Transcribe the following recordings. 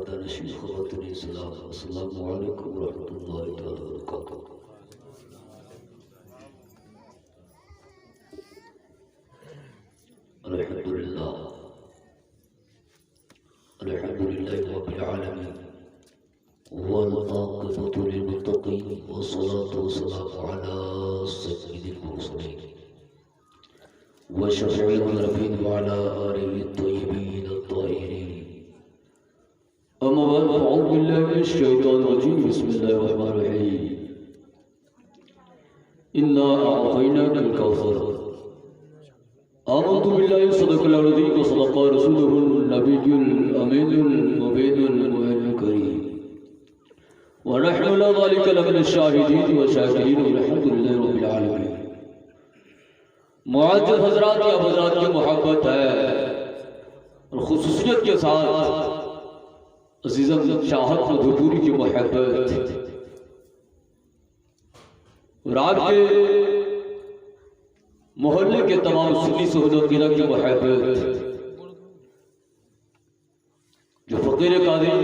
नशीब ख़वातीन इस्लाम, अस्सलामु अलैकुम रहमतुल्लाहि तआला व बरकातुहू। अल्हम्दुलिल्लाह रब्बिल आलमीन वल आक़िबतु लिल मुत्तक़ीन वस्सलातु वस्सलामु अला सय्यिदिल मुरसलीन व शफ़ीइल मुज़नबीन व अला आलिहि अत्तय्यिबीन अत्ताहिरीन। अम्मा बाद फ़अऊज़ु बिल्लाहि मिनश शैतानिर रजीम। बिस्मिल्लाहिर रहमानिर रहीम। इन्ना अअतैनाकल कौसर। आमन्तु बिल्लाहि सदक़ल्लाहुल अज़ीम व सदक़ रसूलुहुन नबियुल अमीनुल मुबीनुल मुहैमिनुल करीम व नहनु अला ज़ालिका लमिनश शाहिदीन व शाकिरीन वल्हम्दुलिल्लाहि रब्बिल आलमीन। मुअज़्ज़ज़ हज़रात या हज़रात की मोहब्बत है और खुसूसियत के साथ अज़ीज़म चाहत मधुपुरी की मोहब्बत और आपके मोहल्ले के तमाम सुन्नी सहोदर की मोहब्बत जो फ़कीर कादिर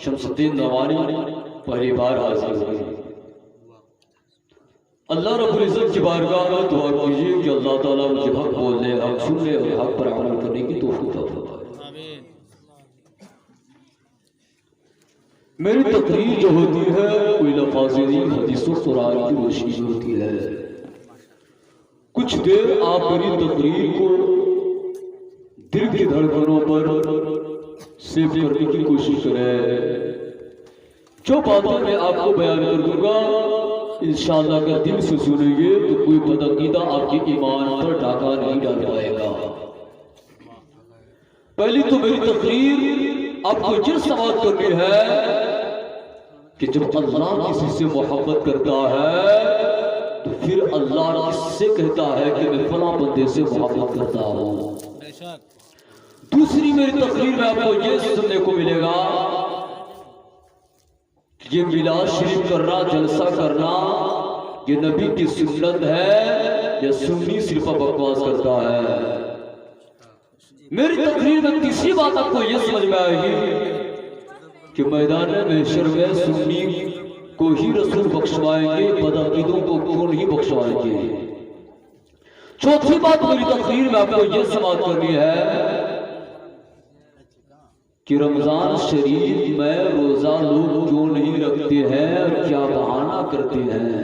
शमसुद्दीन नवानी पहली बार हाजिर हुए। अल्लाह रब्बुल इज़्ज़त की बारगाह में दुआ कीजिए कि अल्लाह ताला मुझे हक बोलने, हक सुनने और हक पर अमल करने की तौफीक अता फरमाए। मेरी तकरीर जो होती है कोई लफ़ाज़ नहीं, हदीसों कुरान की रोशनी होती है। कुछ देर आप मेरी तकरीर को दिल की धड़कनों पर सेव करने की कोशिश करें। जो बातें मैं आपको बयान कर दूंगा इंशाअल्लाह अगर दिल से सुनेंगे तो कोई बदअकीदा आपके ईमान पर डाका नहीं डाल पाएगा। पहली तो मेरी तकरीर आपको ये सवाल करनी है कि जब अल्लाह किसी से मोहब्बत करता है तो फिर अल्लाह किससे कहता है कि मैं फला बंदे से मोहब्बत करता हूँ। दूसरी मेरी तकरीर में आपको ये सुनने को मिलेगा कि ये मिलाद शरीफ करना, जलसा करना ये नबी की सुन्नत है या सुन्नी सिर्फ बकवास करता है। मेरी तकरीर में तीसरी बात आपको ये समझ में आएगी कि मैदान महशर में सुन्नी को ही रसूल बख्शवाएंगे, बदअकीदों को क्यों नहीं बख्शवाएंगे। चौथी बात मेरी तकरीर में आपको यह समाप्त करनी है कि रमजान शरीफ में रोजा लोग क्यों नहीं रखते हैं और क्या बहाना करते हैं,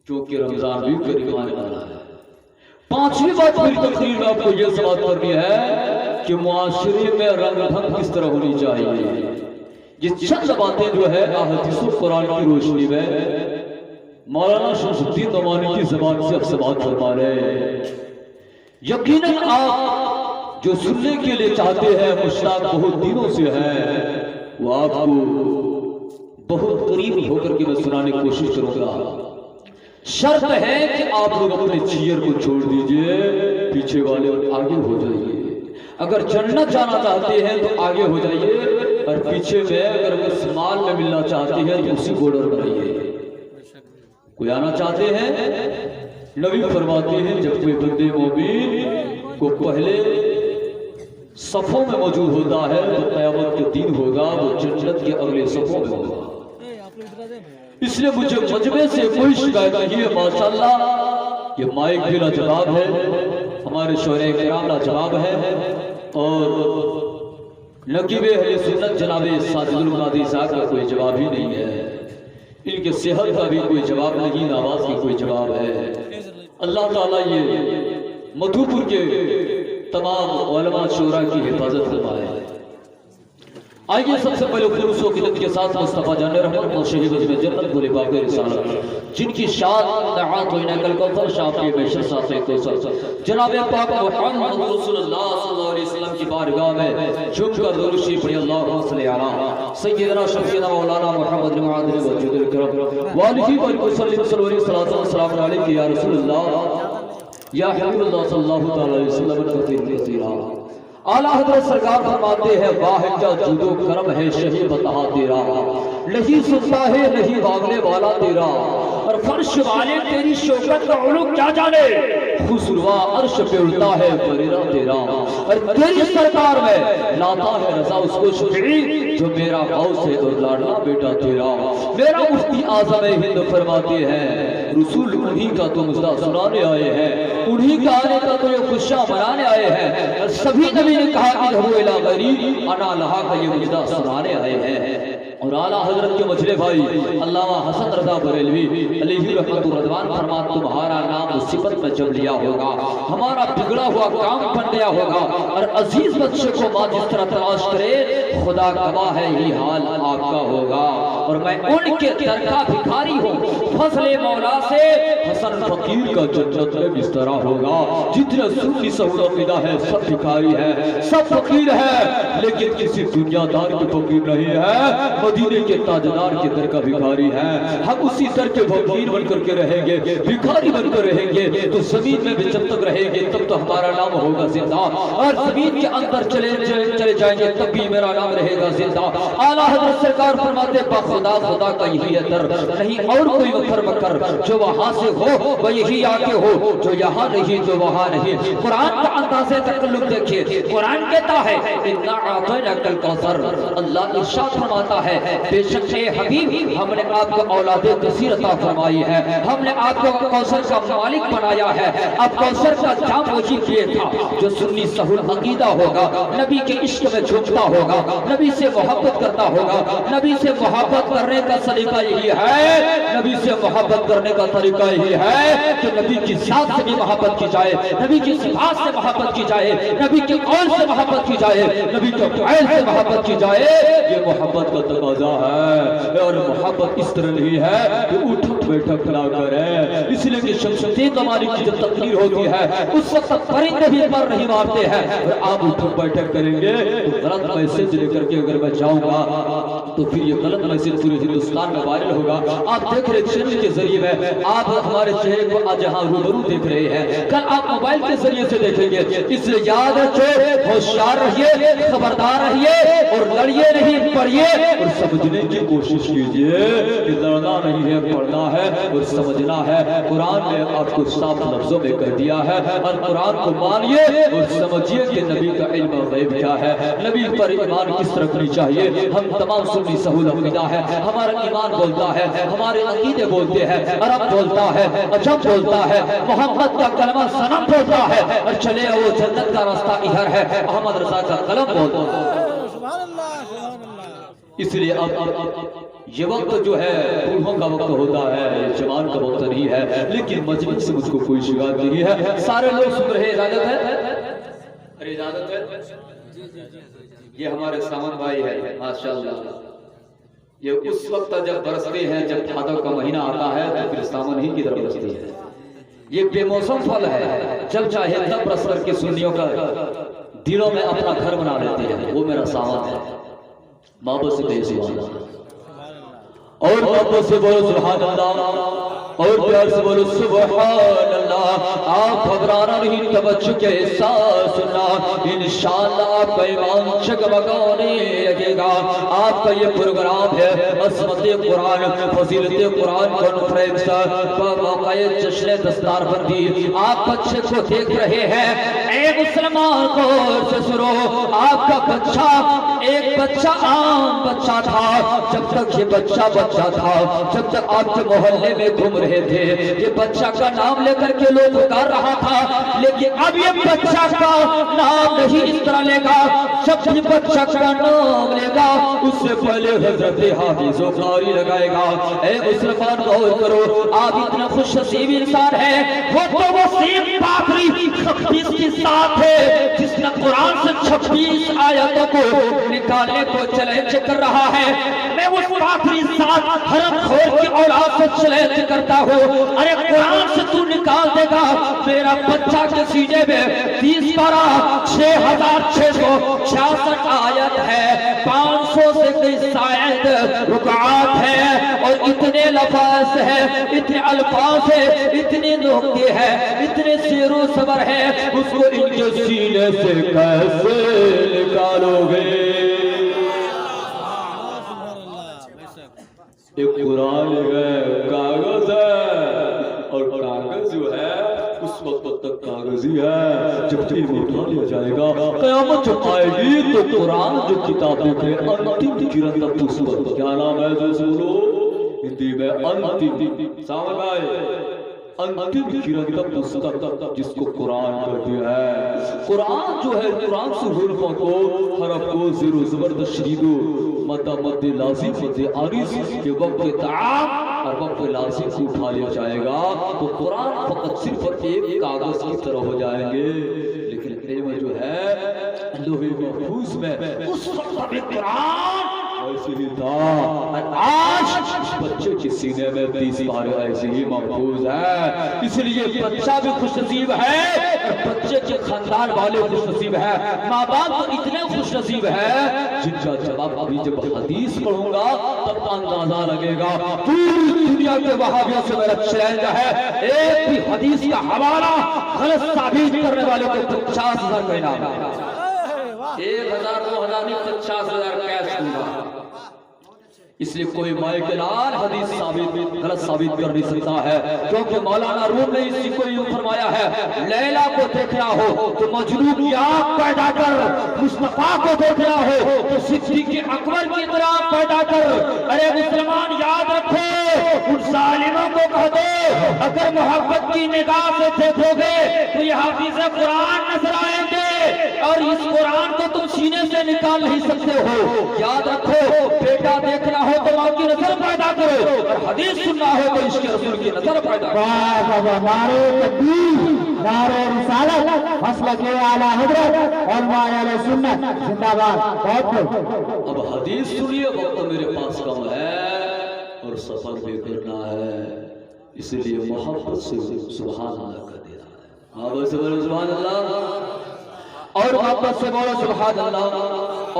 क्योंकि रमजान भी करीब आने वाला है। पांचवी बात मेरी तकरीर में आपको यह समाप्त करनी है कि मुआशरे में रंग ढंग किस तरह होनी चाहिए। ये चंद बातें जो है हदीसों कुरान की रोशनी में मौलाना शमसुद्दीन नवानी की ज़बान से अब समाप्त फरमा रहे हैं। यकीनन आप जो सुनने के लिए चाहते हैं, मुश्ताक बहुत दिनों से है, वो आपको बहुत करीब होकर के मैं सुनाने की कोशिश करूंगा। शर्त है कि आप लोग अपने चीयर को छोड़ दीजिए, पीछे वाले आगे हो जाइए। अगर जन्नत जाना चाहते हैं तो आगे हो जाइए और पीछे में अगर वो माल में मिलना चाहते हैं तो उसी बॉर्डर पर रहिए। कोई आना चाहते हैं, नबी फरमाते हैं जब कोई बंदे मोमिन को पहले सफों में मौजूद होता है तो क़यामत के दिन होगा वो जन्नत के अगले सफों में होगा। इसलिए मुझे मजमे से कोई शिकायत नहीं है। माशाअल्लाह ये माइक भी लाजवाब है, हमारे शोरे किराम लाजवाब है और नकीब अहले सुन्नत जनाब साजिदुल कादिर साहब का कोई जवाब ही नहीं है। इनके सेहत का भी कोई जवाब नहीं, आवाज की कोई जवाब है। अल्लाह ताला ये मधुपुर के तमाम उलमा शोरा की हिफाजत फरमाए। आइए सबसे पहले खुलूस व किदत के साथ मुस्तफा जान रहमत और शहीद में जन्नत बोले बाक़ी रिसालत जिनकी शान नआत व इनकल कौसर शाफी बेशर साथे कौसर जनाब पाक मुहम्मद रसूलुल्लाह सल्लल्लाहु अलैहि वसल्लम की बारगाह में झुककर दुरूद शरीफ पढ़िए। अल्लाहुम्मा सल्ली अला सय्यिदना शफीना मौलाना मुहम्मद मुआदिल वजूदुल करम वालिही व सल्लल्लाहु अलैहि वसल्लम अलैहि या रसूलुल्लाह या हबीबल्लाह सल्लल्लाहु अलैहि वसल्लम। आला हजरत सरकार फरमाते हैं, वाह क्या जुदो करम है शही बता तेरा, नहीं सुनता है नहीं भागने वाला तेरा, और फर्श वाले तेरी शौकत का उलूक क्या जाने, खुसरुआ अर्श पे उड़ता है फरीदा तेरा, और तेरी सरकार में लाता है रजा उसको शुक्री जो मेरा गौस है और लाडला बेटा तेरा। मेरा मुफ्ती आज़म हिंद फरमाते हैं, रसूल उन्हीं का तो मुजदा सुनाने आए हैं, उन्हीं का आने का तो ये खुशियां मनाने आए हैं, और सभी नबी ने कहा कि इधहू इला गरीब अना लहा का ये मुजदा सुनाने आए हैं। और आला हजरत के मजले भाई अल्लामा हसन रजा बरेलवी अलैहि रहमतुर रज़वान फरमाते, तुम्हारा नाम मुसीबत में जब लिया होगा, हमारा बिगड़ा हुआ काम बन गया होगा, और अजीज बच्चे को माँ जिस तरह तलाश करे, खुदा गवाह है यही हाल आपका होगा। और मैं उनके दर का भिखारी हूँ, फजले मौला से हसन फकीर का जन्नत में बिस्तरा होगा। जितने सुन्नी सऊदा है सब भिखारी है, सब फकीर है, लेकिन किसी दुनियादार के फकीर नहीं है, मदीने के ताजदार के दर का भिखारी है। हम उसी दर के फकीर बनकर के रहेंगे, भिखारी बनकर रहेंगे, तो जमीन में भी जब तक रहेंगे तब तो हमारा नाम होगा जिंदा, और जमीन के अंदर चले जाएंगे तब भी मेरा नाम रहेगा जिंदा। आला हज़रत सरकार फरमाते, खुदा खुदा का यही है दर, नहीं और कोई वफर बकर, जो वहां से हो वह यही आके हो, जो यहाँ नहीं जो वहां नहीं। कुरान का अंदाज़े तकल्लुम देखिए, कुरान कहता है इन्ना आतैनाकल कौसर, अल्लाह इरशाद फरमाता है, बेशक है हबीब हमने आपको औलादे कसीर अता फरमाई है, हमने आपको कौसर का मालिक बनाया है। अब कौसर का जाम वही किए था जो सुन्नी सहुल अकीदा होगा, नबी के इश्क में झुकता होगा, नबी से मोहब्बत करता होगा। नबी से मोहब्बत करने का तरीका यही है, नबी से मोहब्बत करने का तरीका यही है कि नबी की जात से भी मोहब्बत की जाए, नबी की सिफात से मोहब्बत की जाए, नबी के कौल से मोहब्बत की जाए, नबी के फ़ैल से मोहब्बत की जाए। ये मोहब्बत का तकाजा है, और मोहब्बत इस तरह नहीं है कि उठक बैठक ना करे। इसलिए कि शमशुद्दीन कमाली की जब तकरीर होती है उस वक्त परिंदे भी पर नहीं मारते हैं, और आप उठक बैठक करेंगे तो गलत मैसेज लेकर के अगर मैं जाऊंगा तो फिर ये गलत मैसेज पूरे हिंदुस्तान में वायरल होगा। आप देख रहे चैनल के जरिए में, आप हमारे चेहरे को आज यहाँ रूबरू देख रहे हैं, कल आप मोबाइल के जरिए से देखेंगे। इसलिए याद रखिए, होशियार रहिए, खबरदार रहिए, और लड़िए नहीं पढ़िए, और समझने की कोशिश कीजिए कि लड़ना नहीं है, पढ़ना है और समझना है। कुरान ने आपको साफ लफ्जों में कह दिया है, और कुरान को मानिए और समझिए कि नबी का इल्म गैब क्या है, नबी पर ईमान किस तरह रखनी चाहिए। हम तमाम सुन्नी सहूल अक़ीदा है, हमारा ईमान बोलता है, हमारे अकीदे बोलते हैं, अरब बोलता है, अजम बोलता है, मोहम्मद का कलमा सनम बोलता है, और चले वो जन्नत का रास्ता इधर है, अहमद रजा का कलम बोलता है। इसलिए अब ये वक्त जो है बूढ़ों का वक्त होता है, जवान का वक्त नहीं है, लेकिन मजलिस से मुझको कोई शिकायत नहीं है। सारे लोग सुन रहे, इजाजत है? अरे इजाजत है? ये हमारे सामन भाई है माशाल्लाह। ये उस वक्त जब बरसते हैं, जब भादव का महीना आता है तो फिर सावन ही की तरफ बरसती है। ये बेमौसम फल है, जब चाहे तब बरस करके सुन्नियों का दिलों में अपना घर बना लेते हैं। वो मेरा सावन है। बाबा से बेसुवाला और बाबा से बोलो सुभान अल्लाह, और प्यार से बोलो सुभान अल्लाह। आप घबराना नहीं, तवज्जो के साथ सुनना, इंशाअल्लाह आपका ईमान जगमगाने लगेगा। आपका ये प्रोग्राम है असमत कुरान, फजीलत कुरान कॉन्फ्रेंस मौक़े जश्न दस्तारबंदी। आप बच्चे को देख रहे हैं, ए मुसलमान गौर से सुनो, आपका बच्चा एक बच्चा आम बच्चा था। जब तक ये बच्चा था, जब तक आपके मोहल्ले में घूम रहे थे, ये बच्चा का नाम लेकर के लोग पुकार रहा था, लेकिन अब ये बच्चा का नाम नहीं इस तरह लेगा। जब ये बच्चा का नाम लेगा उससे पहले हजरत हाफिज़ कारी लगाएगा। ए मुसलमान गौर करो, आप इतना खुश नसीब इंसान है, वो तो वो सेम पाखरी 26 के साथ है जिसने कुरान से 26 आयतों को निकालने को चैलेंज कर रहा है। मैं उस पाखरी साथ हरम खोर की औलाद से चैलेंज करता हूँ, अरे कुरान से तू निकाल देगा, मेरा बच्चा के सीने में 30 पारा 6666 आयत है, 500 से कई शायद रुकात है और इतने लफाज है, इतने अल्फाज है, इतने नुक्ते हैं, इतने शेरो सबर है, उसको इनके सीने से कैसे निकालोगे? एक कुरान है, कागज है, और कागज जो है उस वक्त तक कागज ही है जब इल्म उठा लिया जाएगा। क़यामत जब आएगी तो कुरान जो किताबों के अंतिम किरण पुस्तक, क्या नाम है जो बोलो हिंदी में? अंतिम, समझ आए? अंतिम किरण का पुस्तक जिसको कुरान कहते हैं। कुरान जो है, कुरान से हुर्फों को, हरफ को, ज़ेरो ज़बर तशरीदो मद्दा मद्दे लाज़िम मद्दे आरिज़ के वक्त ताम और वक्त लाज़िम को उठा लिया जाएगा तो कुरान फकत सिर्फ एक कागज की तरह हो जाएंगे। लेकिन इल्म जो है लोहे महफूज में उस वक्त कुरान ऐसे ही था, आज इस बच्चे के सीने में 30 पारे ऐसे ही महफूज है। इसलिए बच्चा भी खुशनसीब है और बच्चे के खानदान वाले खुशनसीब है, माँ बाप तो इतने खुशनसीब है जिनका जवाब अभी जब हदीस पढ़ूंगा तब अंदाजा लगेगा। पूरी दुनिया के वहाबियों से मेरा चैलेंज है, एक भी हदीस का हवाला गलत साबित करने वाले को 50,000 का इनाम है। 1,000 2,000 नहीं, 50,000 कैश दूंगा। इसलिए कोई माए के लाल हदीस गलत साबित कर नहीं सकता है, क्योंकि मौलाना रूम ने इसी को यूं फरमाया है, लैला को देखना हो तो मजनू की आँख पैदा कर, मुस्तफा को देखना हो तो सिद्दीक़ अकबर की तरह पैदा कर। अरे मुसलमान याद रखो, उन जालिमों को कह दो अगर मोहब्बत की निगाह से देखोगे तो ये हाफिज़ कुरान नजर आएंगे और इस कुरान को तुम सीने से निकाल नहीं सकते हो। याद रखो, बेटा देखना हो तो माँ की नजर पैदा करो और हदीस सुनना हो तो इसके रसूल की नजर पैदा करो। नारे तकबीर, नारे रिसालत, मसलक आला हज़रत और माया सुन्नत जिंदाबाद। अब हदीस सुनिए, वक्त मेरे पास कम है और सफर भी करना है, इसलिए मोहब्बत से सुभान अल्लाह कर देना है। मोहब्बत से बोलो सुभान अल्लाह, और मोहब्बत से बोलो सुभान अल्लाह,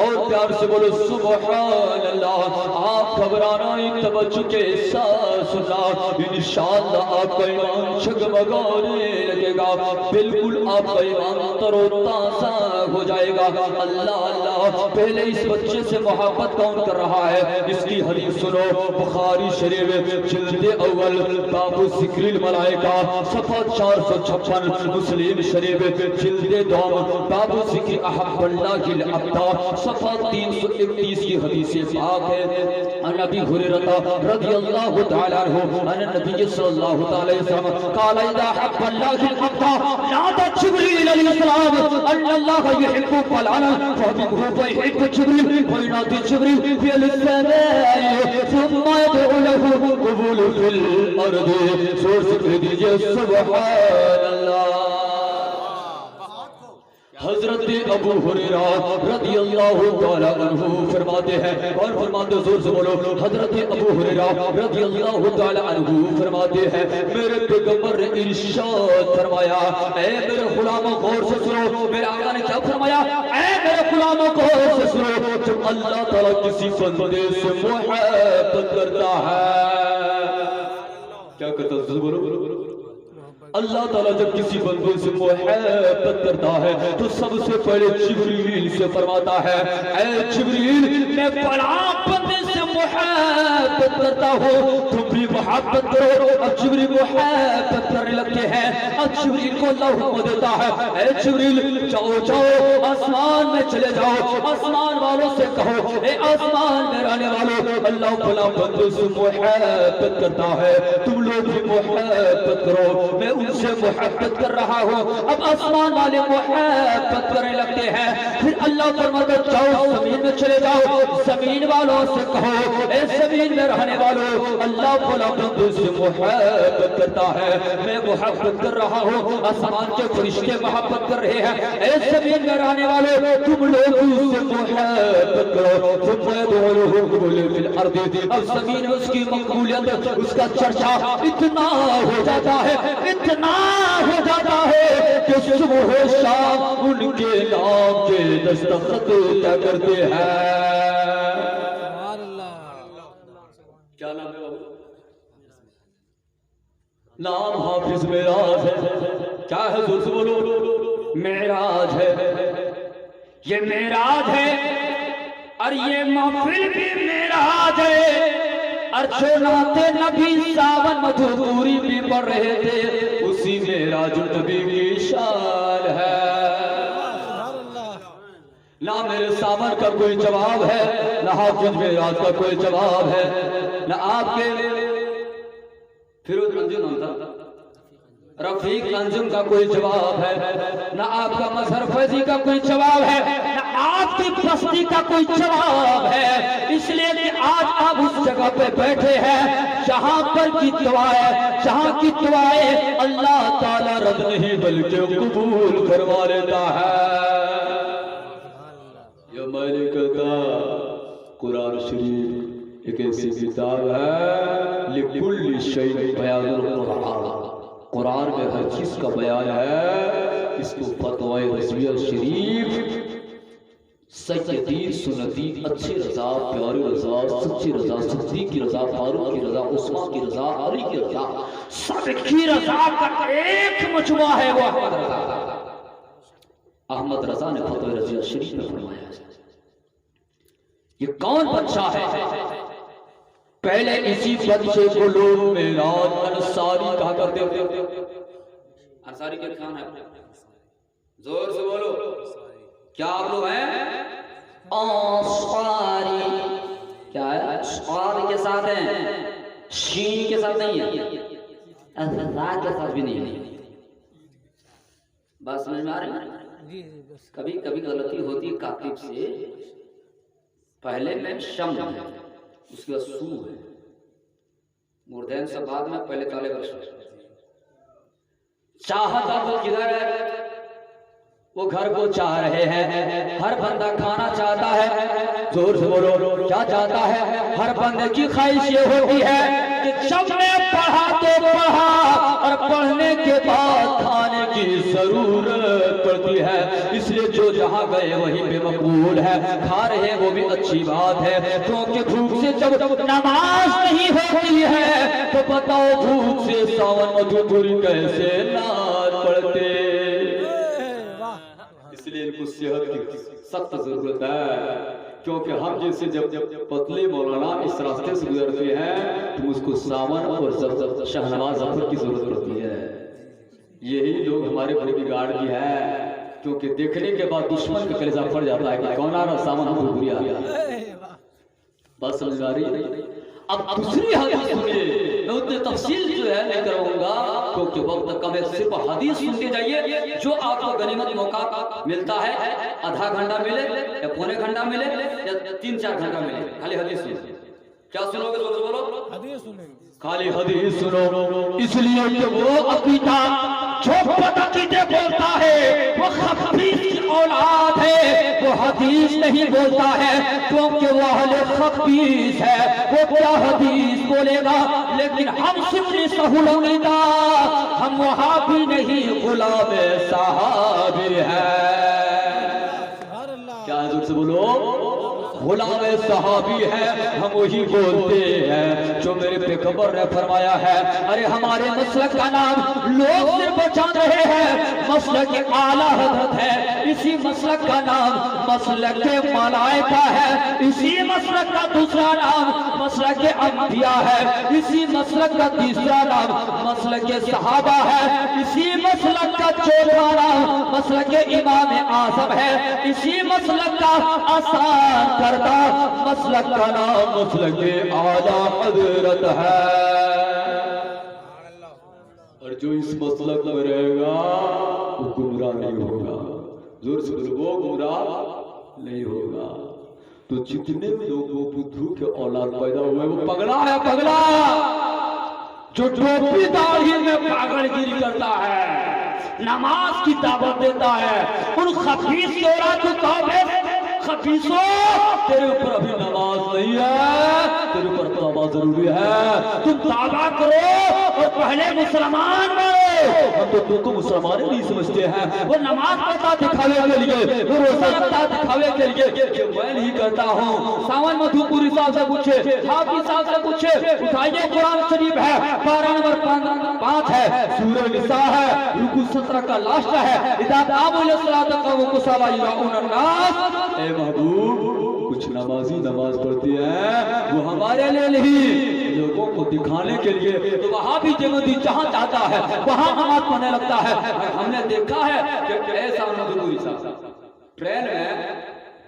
और प्यार से बोलो सुभान अल्लाह। आप घबराना ही तवज्जो के साथ सुनना, इंशाअल्लाह आपका ईमान जगमगाने लगेगा, बिल्कुल आपका ईमान तरोताजा हो जाएगा। अल्लाह अल्लाह, पहले इस बच्चे से मोहब्बत कौन कर रहा है इसकी हदीस सुनो। बुखारी शरीफ जिल्द अव्वल बाबु ज़िक्रिल मलाइका सफ़ा 456, मुस्लिम शरीफ जिल्द दोम बाबु ज़िक्र अहब्बुल्लाहिल अब्दा सफ़ा 331 की हदीस पाक है। नबी हुरैरा रज़ियल्लाहु तआला अन्हु अन नबी सल्लल्लाहु अलैहि वसल्लम क़ाला इज़ा हब्बल्लाहिल अब्दा नादा जिब्रील अलैहिस्सलाम अल्लाह युहिब्बु फलाना फहबिबहु फयुहिब्बु जिब्रील फयुनादी जिब्रील फिल समाई सुम्मा यदउ लहु क़बूल फिल अर्द। जोर से कह दीजिए सुभान अल्लाह। हजरत अबू हुरैरा रज़ियल्लाहु तआला अन्हु फरमाते हैं, और फरमाते जोर से बोलो, हजरत अबू हुरैरा रज़ियल्लाहु तआला अन्हु फरमाते हैं, मेरे पैगंबर ने इरशाद फरमाया, ऐ मेरे गुलामों गौर से सुनो। मेरे आका ने क्या फरमाया? ऐ मेरे गुलामों गौर से सुनो, जब अल्लाह ताला किसी बंदे से मोहब्बत करता है, क्या करता है? बोलो, अल्लाह ताला जब किसी बंदे से मोहब्बत करता है तो सबसे पहले जिब्रील से फरमाता है, ऐ जिब्रील मैं फलां बंदे से मोहब्बत करता हूँ, तुम भी मोहब्बत करो। अब जिब्रील मोहब्बत करने लगते हैं और जिब्रील को अल्लाह हुक्म देता है, ऐ जिब्रील जाओ जाओ आसमान में चले जाओ, आसमान वालों से कहो, ए आसमान में रहने वालों, अल्लाह फलां बंदे से मोहब्बत करता है, तुम लोग भी मोहब्बत करो, मैं उनसे मोहब्बत कर रहा हूँ। अब आसमान वाले मोहब्बत करने लगते हैं। फिर अल्लाह फरमाता है जाओ जमीन में चले जाओ, जमीन वालों से कहो, ए जमीन में रहने वालों, अल्लाह फलां बंदे से मोहब्बत करता है, मैं मोहब्बत कर रहा हूँ। आसमान के फरिश्ते मोहब्बत कर रहे हैं, ए जमीन में रहने वालों, तुम लोग उससे मोहब्बत करो। अब जमीन में उसकी मकबूलियत, उसका चर्चा इतना हो जाता है, इतना हो जाता है कि सुबह शाम उनके नाम के दस्तखत क्या करते हैं। नाम हाफिज मेराज है। क्या है जोर से बोलो? मेराज है, ये मेराज है और ये महफिल भी मेराज है। और जो नाते नबी सावन मधुपूरी भी पढ़ रहे थे, उसी मेराज नबी की शान है। ना मेरे सावन का कोई जवाब है, ना हाफिज मेराज का कोई जवाब है, ना आपके फिरोज अंजुम था रफीक अंजुम का कोई जवाब है, ना आपका मजहर फैजी का कोई जवाब है, ना आपकी बस्ती का कोई जवाब है। इसलिए कि आज आप उस जगह पे बैठे हैं जहां पर की दुआएं, जहां की दुआएं अल्लाह ताला रद्द नहीं बल्कि कबूल करवा लेता है। ये मैंने कहा कुरान शरीफ एक ऐसी किताब है, लिकुल्लि शैइन बयानुल कुरान, कुरान में हर चीज का बयान है। इसको फतवाए रज़विया शरीफ सच्ची सुन्नती अच्छी रजा, प्यारी रजा, सच्ची रजा, सिद्दीक की रजा, फारूक की रजा, उस्मान की रजा, अली की रजा, सबकी रजा का एक मजमुआ है वो अहमद रजा। अहमद रजा ने फतवाए रज़विया शरीफ में फरमाया, ये कौन बच्चा है? पहले इसी बच्चे को लोग मेराज अंसारी कहा करते थे। अंसारी क्या खान है? जोर से बोलो, क्या आप लोग हैं? अंसारी क्या है? स्वाद के साथ है, शीन के साथ नहीं है, अज़ार के साथ भी नहीं है। बात समझ में आ रही है? कभी कभी गलती होती है कातिब से, पहले में शम है, उसके बाद सू है, मूर्धन से बाद में पहले काले वर्ष। चाहता तो किधर है? वो घर को चाह रहे हैं। हर बंदा खाना चाहता है। जोर से बोलो, क्या चाहता है? हर बंदे की ख्वाहिश ये होती है कि जब मैं पढ़ा तो पढ़ा और पढ़ने के बाद खाने की जरूरत पड़ती है। इसलिए जो जहां गए वहीं पे मकबूल है, खा रहे वो भी अच्छी बात है। क्योंकि भूख से जब नमाज नहीं होती है तो बताओ भूख से सावन मधुपुरी कैसे नाच पड़ते। इसलिए इनको सेहत की सख्त जरूरत है, क्योंकि हम जैसे जब पतले मौलाना इस रास्ते से गुजरते हैं तो मुझको सावन और शहनवाज जफर की जरूरत पड़ती है। यही लोग हमारे बड़े बिगाड़ की है, क्योंकि देखने के बाद दुश्मन का कलेजा फट जाता है कि कौन आ रहा सावन हमको बुरी आ गया। बस समझ आ रही? अब दूसरी हदीस सुनिए, मैं उतने तफसील जो है नहीं करूंगा क्योंकि वक्त कम है। सिर्फ हदीस सुनते जाइए, जो आपको गनीमत मौका मिलता है, आधा घंटा मिले या पौने घंटा मिले या 3-4 घंटा मिले, खाली हदीस सुनिए। क्या सुनोगे? बोलो, हदीस सुनेंगे, खाली हदीस सुनो। इसलिए कि वो अकीदा जो अकीदे बोलता है वो खबीस औलाद है, वो हदीस नहीं बोलता है, क्योंकि वो अहले खबीस है। वो क्या हदीस बोलेगा? लेकिन हम सिमरी सहूलता, हम वहां भी नहीं, गुलाम साहबी है। क्या जोर से बोलो, गुलाम सहाबी है, हम वही बोलते हैं जो मेरे पैगंबर ने फरमाया है। अरे हमारे मसलक का नाम लोग सिर्फ जान रहे हैं, मसलक आला हज़रत है। इसी मसलक का नाम मसलक मलाइका है। इसी मसलक का दूसरा नाम मसलक अंबिया है। इसी मसलक का तीसरा नाम मसलक सहाबा है। इसी मसलक का चौथा नाम मसलक इमाम आज़म है। इसी मसलक का आसान करता मसलक का नाम मसलक आला हज़रत है। और जो इस मसलक में रहेगा वो गुमराह नहीं होगा। जोर से बोलो, वो गुमराह नहीं होगा। तो जितने लोगों बुद्धू के औलाद पैदा हुए वो पगला है, पगला जो टोपी दाढ़ी में पागलगिरी करता है, नमाज की दावत देता है। उन खबीस की औलाद को कहो, खबीसो तेरे ऊपर अभी नमाज नहीं है, तेरे ऊपर तौबा बहुत जरूरी है। तुम दावा करो और पहले मुसलमान बनो। हम तो तुमको मुसलमान नहीं समझते हैं। वो नमाज पढ़ता दिखावे के लिए, वो रोजा रखता दिखावे के लिए, कि मैं नहीं करता हूँ। सावन मधुपुरी साहब से पूछे, हाफिज साहब से पूछे, उठाइए कुरान शरीफ है, पारा नंबर 5 है, सूरह निसा है, रुकू 17 का लास्ट है। इदा काबुल सलात कवम कुसावा युराउन अन्नास। ए महबूब, कुछ नमाजी नमाज पढ़ती है, वो हमारे लिए नहीं, लोगों को दिखाने के लिए। तो वहां भी जमदी जहां जाता है वहां नमाज पढ़ने लगता है। हमने देखा है कि ऐसा मधुपुरी साहब ट्रेन में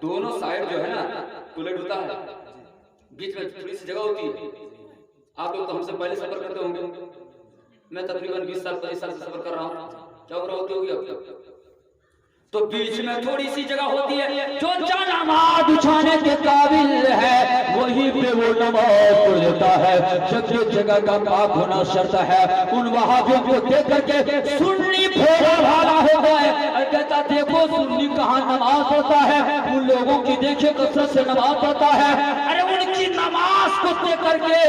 दोनों साइड जो है ना टॉयलेट होता है, बीच में थोड़ी सी जगह होती है। आप लोग तो हमसे पहले सफर करते होंगे, मैं तकरीबन 20 साल 25 साल से सफर कर रहा हूँ। क्या उम्र होती होगी अब तक? तो बीच में थोड़ी सी जगह होती है, जो नमाज उठाने के काबिल है वहीं पे वो नमाज पढ़ लेता है। जब ये जगह का पाक होना शर्त है। उन वहाबियों को देख करके सुन्नी भोला भाला हो गए और कहता देखो सुन्नी कहाँ नमाज पढ़ता है, उन लोगों की देखे कसरत से नमाज पढ़ता है। अरे उनकी नमाज को देख करके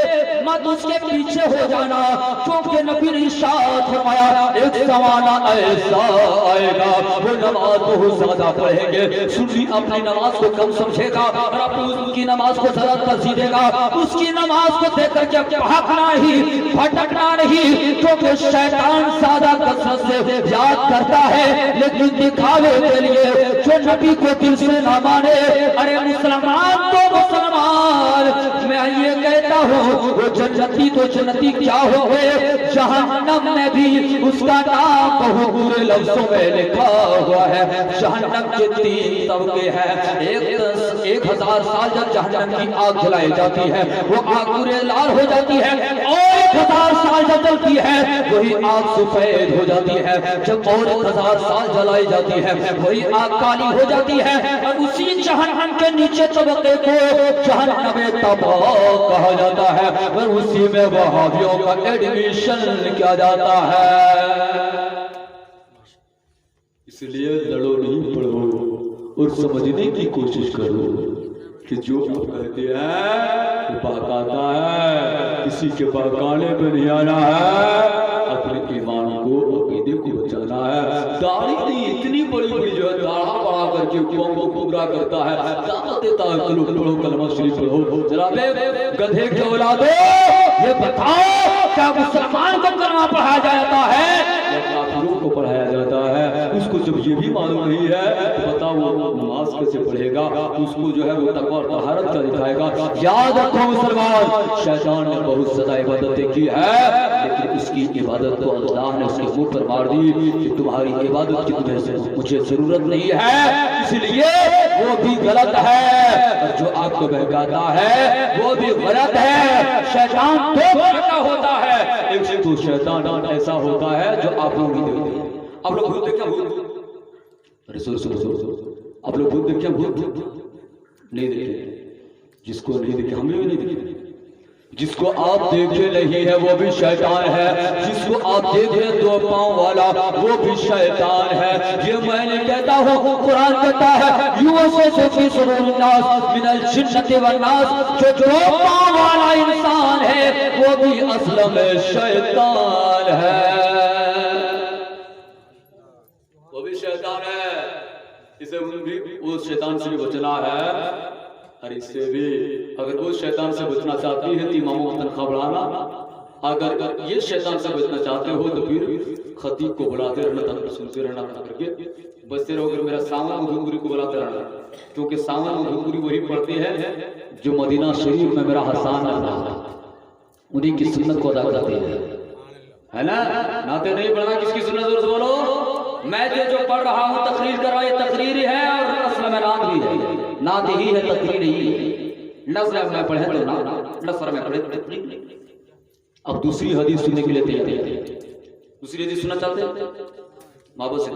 मत उसके पीछे हो जाना, क्योंकि नबी ने इरशाद फरमाया एक जमाना ऐसा आएगा वो नमाज बहुत ज्यादा पढ़ेंगे। सुन्नी अपनी नमाज को कम समझेगा और अपनी उसकी नमाज को ज्यादा तरजीह देगा। उसकी नमाज को देख करके भागना ही, भटकना नहीं, क्योंकि शैतान ज्यादा कसरत से याद करता है, लेकिन दिखावे के लिए जो नबी को दिल से ना माने। अरे मुसलमान तो मुसलमान, मैं ये कहता हूँ वो जन्नती तो जन्नती क्या हो गए, जहन्नम में भी उसका नाम बहुत बुरे लफ्जों में लिखा हुआ है। जहन्नम के 3 तबके हैं। 1000 साल जब जहन्नम की आग जलाई जाती है वो आग पूरे लाल हो जाती है, और 1000 साल जब जलती है वही आग सफेद हो जाती है। जब और 1000 साल जलाई जाती है वही आग काली हो जाती है। और उसी जहन्नम के नीचे तबके को जहन्नम तबाह कहा जाता है, और उसी में वहाबियों का एडमिशन किया जाता है। इसलिए लड़ो नहीं, पढ़ो और समझने की कोशिश करो कि जो आप कहते हैं वो बाकाता है, किसी के बहकाने पे नहीं आना है, अपने ईमान को अकीदे को बचाना है। दाढ़ी नहीं, इतनी बड़ी बड़ी जो है दाढ़ा बढ़ा करके कौम को पूरा करता है, दावत देता है चलो पढ़ो कलमा शरीफ पढ़ो। जनाब गधे के औलादो, ये बताओ क्या मुसलमान को कलमा पढ़ाया जाता है या काफिरों को पढ़ाया जाता है? उसको जब ये भी मालूम नहीं है तो बताओ वो नमाज कैसे पढ़ेगा, उसको जो है वो तकवा और तहारत क्या दिखाएगा? याद रखो मुसलमान, शैतान ने बहुत ज्यादा इबादतें की है, लेकिन उसकी इबादत को अल्लाह ने उसके मुंह पर मार दी कि तुम्हारी इबादत की मुझे जरूरत नहीं है, इसलिए वो भी गलत है। और जो आपको बहकाता है वो भी गलत है। शैतान दो तरह का होता है, एक तो शैतान ऐसा होता है जो आप लोग नहीं देखते। आप लोग भूत देखे? भूत, अरे सुनो, आप लोग भूत देखे? भूत नहीं देखे? जिसको नहीं देखे हम भी नहीं देखे। जिसको आप देखे नहीं है वो भी शैतान है, जिसको आप देखे 2 पांव वाला वो भी शैतान है। ये मैंने कहता हूँ, कुरान कहता है युवसोफी सुरूरनास मिनल जिन्नति वन्नास, जो 2 पांव वाला इंसान है वो भी असल में शैतान है, वो भी शैतान है। इसे भी उस शैतान से भी बचना है। और इससे भी अगर वो शैतान से बचना चाहती है तो इमामों को तनख्वाह बढ़ाना, अगर ये शैतान से बचना चाहते हो तो फिर खतीब को बुलाते रहना, तक सुनते रहना, करके बचते रहो। अगर मेरा सावन मधुपुरी को बुलाते रहना, क्योंकि सावन मधुपुरी वही पढ़ते हैं जो मदीना शरीफ में मेरा हसान है, उन्हीं की सुन्नत को अदा करते हैं, है ना? नाते नहीं पढ़ना, किसकी सुन्नत जोर से बोलो। मैं जो पढ़ रहा हूँ तकरीर कर रहा हूँ, ये तकरीर ही है और असल में नात भी है, नात ही है, तकरीर ही है। नज़र में पढ़े तो ना, नसर में पढ़े तकरीर। अब दूसरी हदीस सुनने के लिए तैयार है। दूसरी हदीस सुनना चाहते हैं? माँ से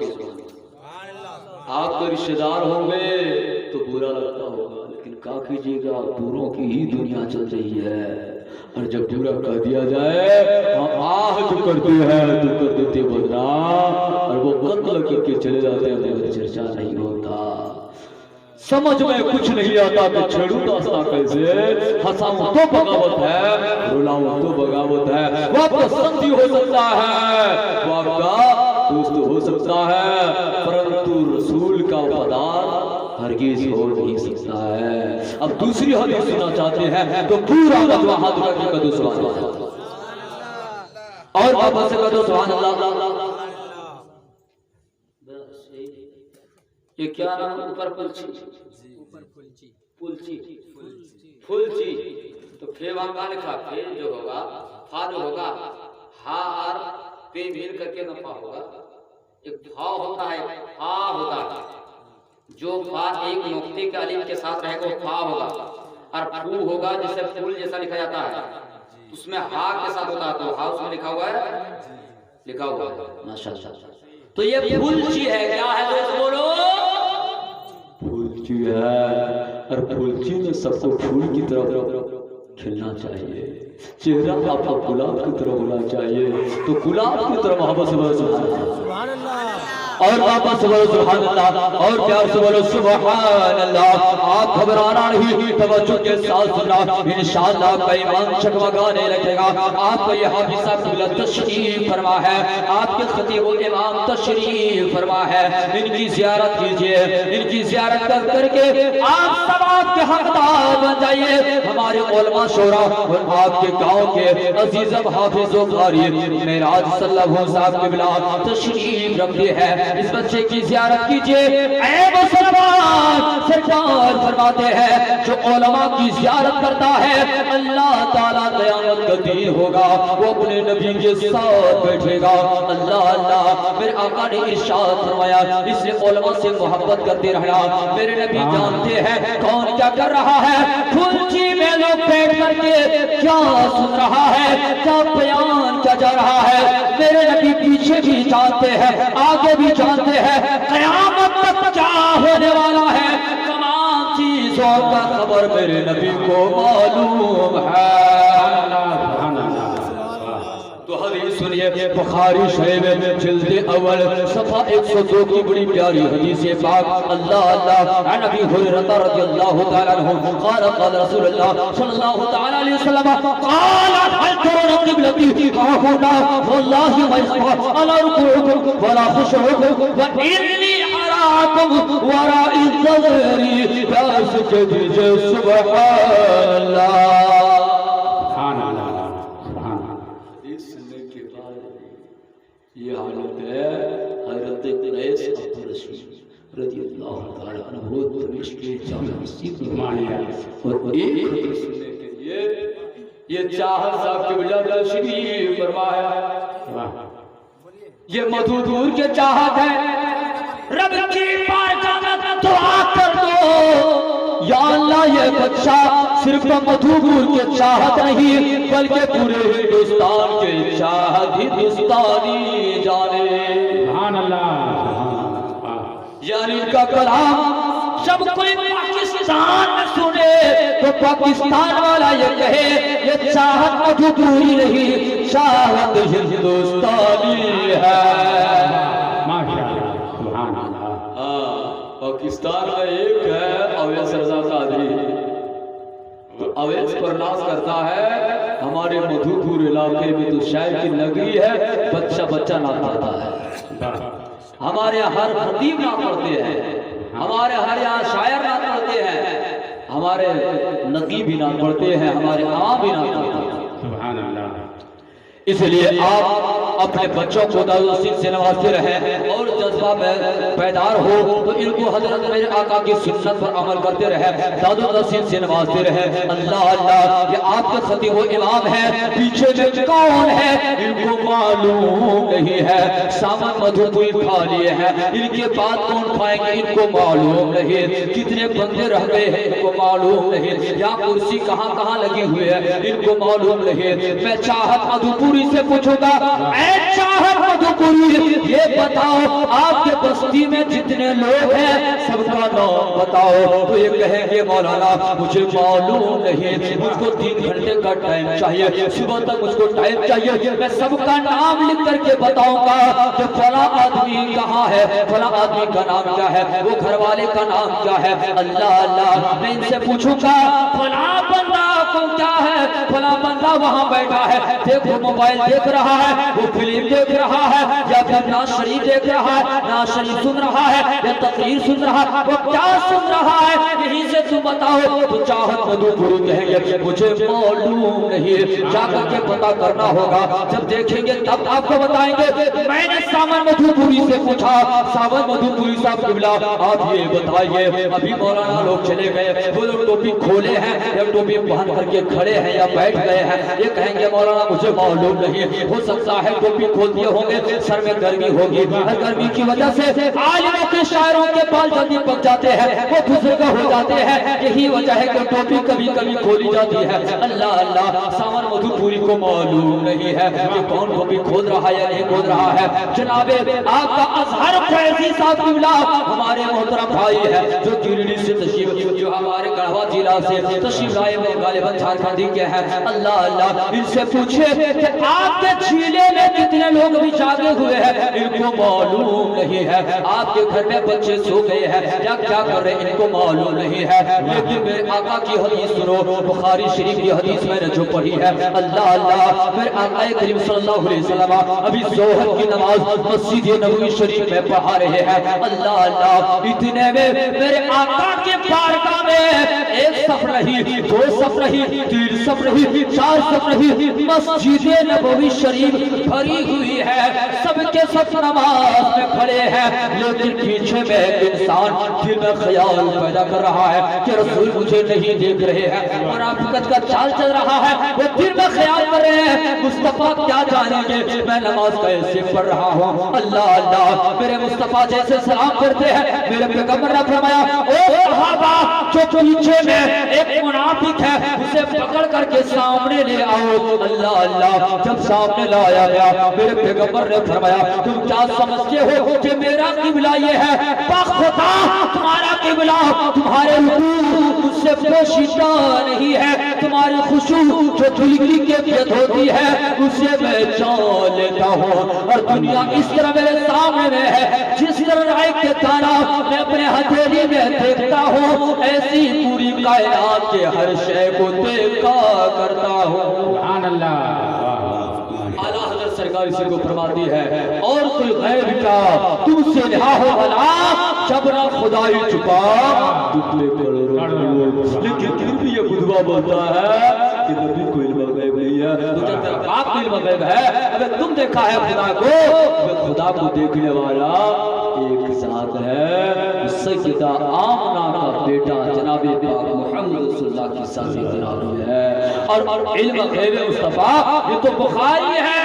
आपके रिश्तेदार होंगे तो बुरा लगता होगा, लेकिन क्या कीजिएगा, दूरों की ही दुनिया चल रही है। और जब पूरा कह दिया जाए आह जो करते हैं तो कर देते बदनाम, और वो कत्ल करके चले जाते हैं, चर्चा नहीं होता। समझ में कुछ नहीं आता कि छेड़ू दास्तां कैसे से हंसाऊं तो बगावत है, रुलाऊं तो बगावत है। वो आपका संगी हो सकता है, वो आपका दोस्त हो सकता है, परंतु रसूल का वफादार हरगिज हो नहीं सकता है। अब दूसरी हदीस सुनना चाहते हैं तो पूरा मजमा हाथ उठा के कदो सुभान अल्लाह, और वापस से कदो सुभान अल्लाह। ये क्या नाम ऊपर फुलची, तो फे वहां का लिखा, फे जो होगा फा जो होगा, हा और पे मिल करके नफा होगा। एक फा होता है, फा होता है, जो फा एक नुक्ते के अलिफ के साथ रहेगा वो फा होगा, और फू होगा जिसे फूल जैसा लिखा जाता है, उसमें हा के साथ होता है, तो हा उसमें लिखा हुआ है माशाअल्लाह। तो ये फुलची है, क्या है दोस्त बोलो? फूलची है, और फूलची में सबको फूल की तरफ खिलना चाहिए, चेहरा आपका गुलाब की तरफ होना चाहिए, तो गुलाब की तरफ मोहब्बत से बोलो सुभान अल्लाह, और वापस बोलो सुभान अल्लाह, और प्यार से बोलो सुभान अल्लाह। आप घबराना नहीं, तवज्जो के साथ सुनना, इंशाअल्लाह का ईमान चकमगाने लगेगा। आपको ये हाफिज साहब क़िबला तशरीफ फरमा है, आपके खतीब इमाम तशरीफ फरमा है, इनकी ज़ियारत कीजिए, इनकी ज़ियारत करके आप सब आपके हकदार बन जाइए। हमारे उलमा शोरा और आपके गांव के अजीज हाफिज व कारी मेराज सल्लल्लाहु साहब क़िबला तशरीफ रखते हैं, इस बच्चे की ज़ियारत कीजिए। ऐ मुसलमान, सरकार फरमाते हैं जो उलमा की ज़ियारत करता है अल्लाह ताला क़यामत का दिन होगा वो अपने नबी के साथ बैठेगा। अल्लाह अल्लाह, मेरे आका ने इरशाद फरमाया, इसलिए उलमा से मोहब्बत करते रहना। मेरे नबी जानते हैं कौन क्या कर रहा है, फुलची में लोग बैठ करके क्या सुन रहा है, क्या बयान किया जा रहा है। मेरे नबी पीछे भी जानते हैं, आगे भी जानते हैं, क़यामत तक क्या होने वाला है, तमाम चीजों का खबर मेरे नबी को मालूम है। तो हदीस सुनिए, बुखारी शरीफ में जिल्द अव्वल सफ़ा 102 की बड़ी प्यारी हदीस है पाक। अल्लाह अल्लाह नबी हुरैरा रज़ियल्लाहु तआला अन्हु क़ाल क़ाल रसूलुल्लाह सल्लल्लाहु तआला अलैहि वसल्लम क़ाल हल तुरु क़िबलती हुना वल्लाहि मा अला रुकुकुम वला खुशुकुम व इन्नी अराकुम वरा'i ज़हरी फसजद सुबहानल्लाह। ये हालत है हज़रत क़ैस अब्दुल रशीद रज़ियल्लाहु तआला अन्हु दमिश्क के जामे मस्जिद में आए और एक हदीस सुनने के लिए ये चाहत साहब क़िबला तशरीफ फरमाया। ये मधुदूर के चाहत है, रब की बारगाह में दुआ कर दो या अल्लाह ये बच्चा सिर्फ मधुबूर के चाहत नहीं बल्कि पूरे हिंदुस्तान के चाहत हिंदुस्तानी जाने। सुभान अल्लाह, यानी इनका कलाम जब कोई पाकिस्तान में सुने तो पाकिस्तान वाला ये कहे ये चाहत मधुबूरी नहीं, चाहत हिंदुस्तानी है। माशाअल्लाह, सुभान अल्लाह। पाकिस्तान में एक है अवैस रज़ा कादरी, तो अवैस पर नाज करता है। हमारे मधुपुर इलाके में तो शायर की नगरी है, बच्चा बच्चा नाच पढ़ता है। हमारे यहाँ हर खतीब नाच पढ़ते हैं, हमारे हर यहाँ शायर नाच पढ़ते हैं, हमारे नकी भी नाच पढ़ते हैं, हमारे आम भी नाच पढ़ते हैं। सुभान अल्लाह। इसलिए आप अपने बच्चों को दारुल से नवाजते रहें और जज्बा में पैदार हो तो इनको हजरत मेरे आका की सुन्नत पर अमल करते रहे, दारुल से नवाजते रहे। अल्लाह अल्लाह, ये आपके खतीब व इमाम है, पीछे में कौन है इनको मालूम नहीं है। सामान मधुपुर खा लिए हैं, इनके बाद कौन खाएंगे इनको मालूम नहीं। कितने बंदे रह गए हैं इनको मालूम नहीं। यहाँ कुर्सी कहाँ कहाँ लगी हुई है इनको मालूम नहीं। मैं चाहत मधुपुर मधुपुरी से पूछूंगा, ऐ चाहत मधुपुरी, ये बताओ आपके बस्ती में जितने लोग हैं सबका नाम बताओ। तो ये कहेंगे मौलाना मुझे मालूम नहीं, मुझको 3 घंटे का टाइम चाहिए, सुबह तक मुझको टाइम चाहिए, मैं सबका नाम लिख करके बताऊंगा कि फला आदमी कहाँ है, फला आदमी का नाम क्या है, वो घर वाले का नाम क्या है। अल्लाह अल्लाह, मैं इनसे पूछूंगा फला बंदा को क्या है, फला बंदा वहां बैठा है, देखो मोबाइल देख रहा है, वो फिल्म देख रहा है, या फिर नाज शरीफ देख रहा है, नाज शरीफ सुन रहा है, या तकरीर सुन रहा है, वो क्या सुन रहा है, यहीं से तुम बताओ। तो चाहत मधुपुरी कहेंगे मुझे मालूम नहीं, जाकर के पता करना होगा, जब देखेंगे तब आपको बताएंगे। मैंने सावन मधुपुरी से पूछा, सावन मधुपुरी साहब किबला आप ये बताइए, अभी मौलाना लोग चले गए, वो लोग टोपी खोले हैं या टोपी पहन करके खड़े हैं या बैठ गए हैं, ये कहेंगे मौलाना मुझे मालूम नहीं, हो सकता है टोपी खोल दिए होंगे, सर में गर्मी होगी, गर्मी की वजह से आलिमों के शायरों के बाल जल्दी पक जाते हैं, वो बुजुर्ग हो जाते हैं, यही वजह है कि टोपी कभी कभी खोली जाती है। अल्लाह अल्लाह, सावन मधुपुरी को मालूम नहीं है कि कौन टोपी खोल रहा है या नहीं खोल रहा है। जनाबे आपका अजहर फैजी साहब किबला हमारे मोहतरम भाई है, जो गिरिडीह से तशरीफ, जो हमारे गढ़वा जिला से तशरीफ लाए, वो गालिबन झारखंडी के हैं। अल्लाह अल्लाह, इनसे पूछे कि आपके जिले में कितने लोग भी जागे हुए हैं, इनको मालूम नहीं है। आपके घर में बच्चे सो गए हैं या क्या कर रहे हैं, इनको मालूम नहीं है। लेकिन मेरे आका की हदीस सुनो, बुखारी शरीफ की हदीस मैंने जो पढ़ी है, अल्लाह अल्लाह, मेरे आका करीम सल्लल्लाहु अलैहि वसल्लम अभी जोहर की नमाज मस्जिद नबवी शरीफ में पढ़ा रहे हैं। अल्लाह अल्लाह, इतने में मेरे आका के बारगाह में 1 सफ नहीं, 2 सफ नहीं, 3 सफ नहीं, 4 सफ नहीं, मस्जिद नबवी शरीफ भरी हुई है, सबके सब नमाज में खड़े हैं। लेकिन पीछे में एक इंसान दिल में ख्याल पैदा कर रहा है कि रसूल मुझे नहीं देख रहे हैं, और मुनाफिकत का चाल चल रहा है, वो दिल में ख्याल कर रहे हैं मुस्तफा क्या जानेंगे मैं नमाज कैसे पढ़ रहा हूँ। अल्लाह अल्लाह, मेरे मुस्तफा जैसे सलाम करते हैं, मेरे पैगंबर ने फरमाया ओ सहाबा, जो पीछे में एक मुनाफिक है उसे पकड़ करके सामने ले आओ। अल्लाह अल्लाह, जब सामने लाया गया, मेरे पैगंबर ने फरमाया तुम क्या समझते हो कि मेरा किबला ये है, खुदा तुम्हारा किबला तुम्हारे उससे पोशीदा नहीं है, तुम्हारी खुशू जो दिल की कैफियत होती है उसे मैं जान लेता हूँ। और दुनिया इस तरह मेरे सामने में है, जिस तरह राय के तारा मैं अपने हथेली में देखता हूँ, ऐसी पूरी कायनात के हर शय को देखा करता हूँ। सुभान अल्लाह। आला हज़रत सरकार इसी को फरमाती है, और कोई गैर का तुमसे रहा हो भला, जब ना खुदाई छुपा दुखले करो। लेकिन फिर भी ये बुधवा बोलता है कि नबी को इल्म गैब नहीं है, तो जब तेरा बाप को इल्म गैब है, अगर तुम देखा है खुदा को, तो खुदा को देखने वाला एक साथ है, सैयदा आमना का बेटा जनाबे पाक मोहम्मद रसूलुल्लाह की शादी जनाबी है। और इल्म गैब मुस्तफा ये तो बुखारी है,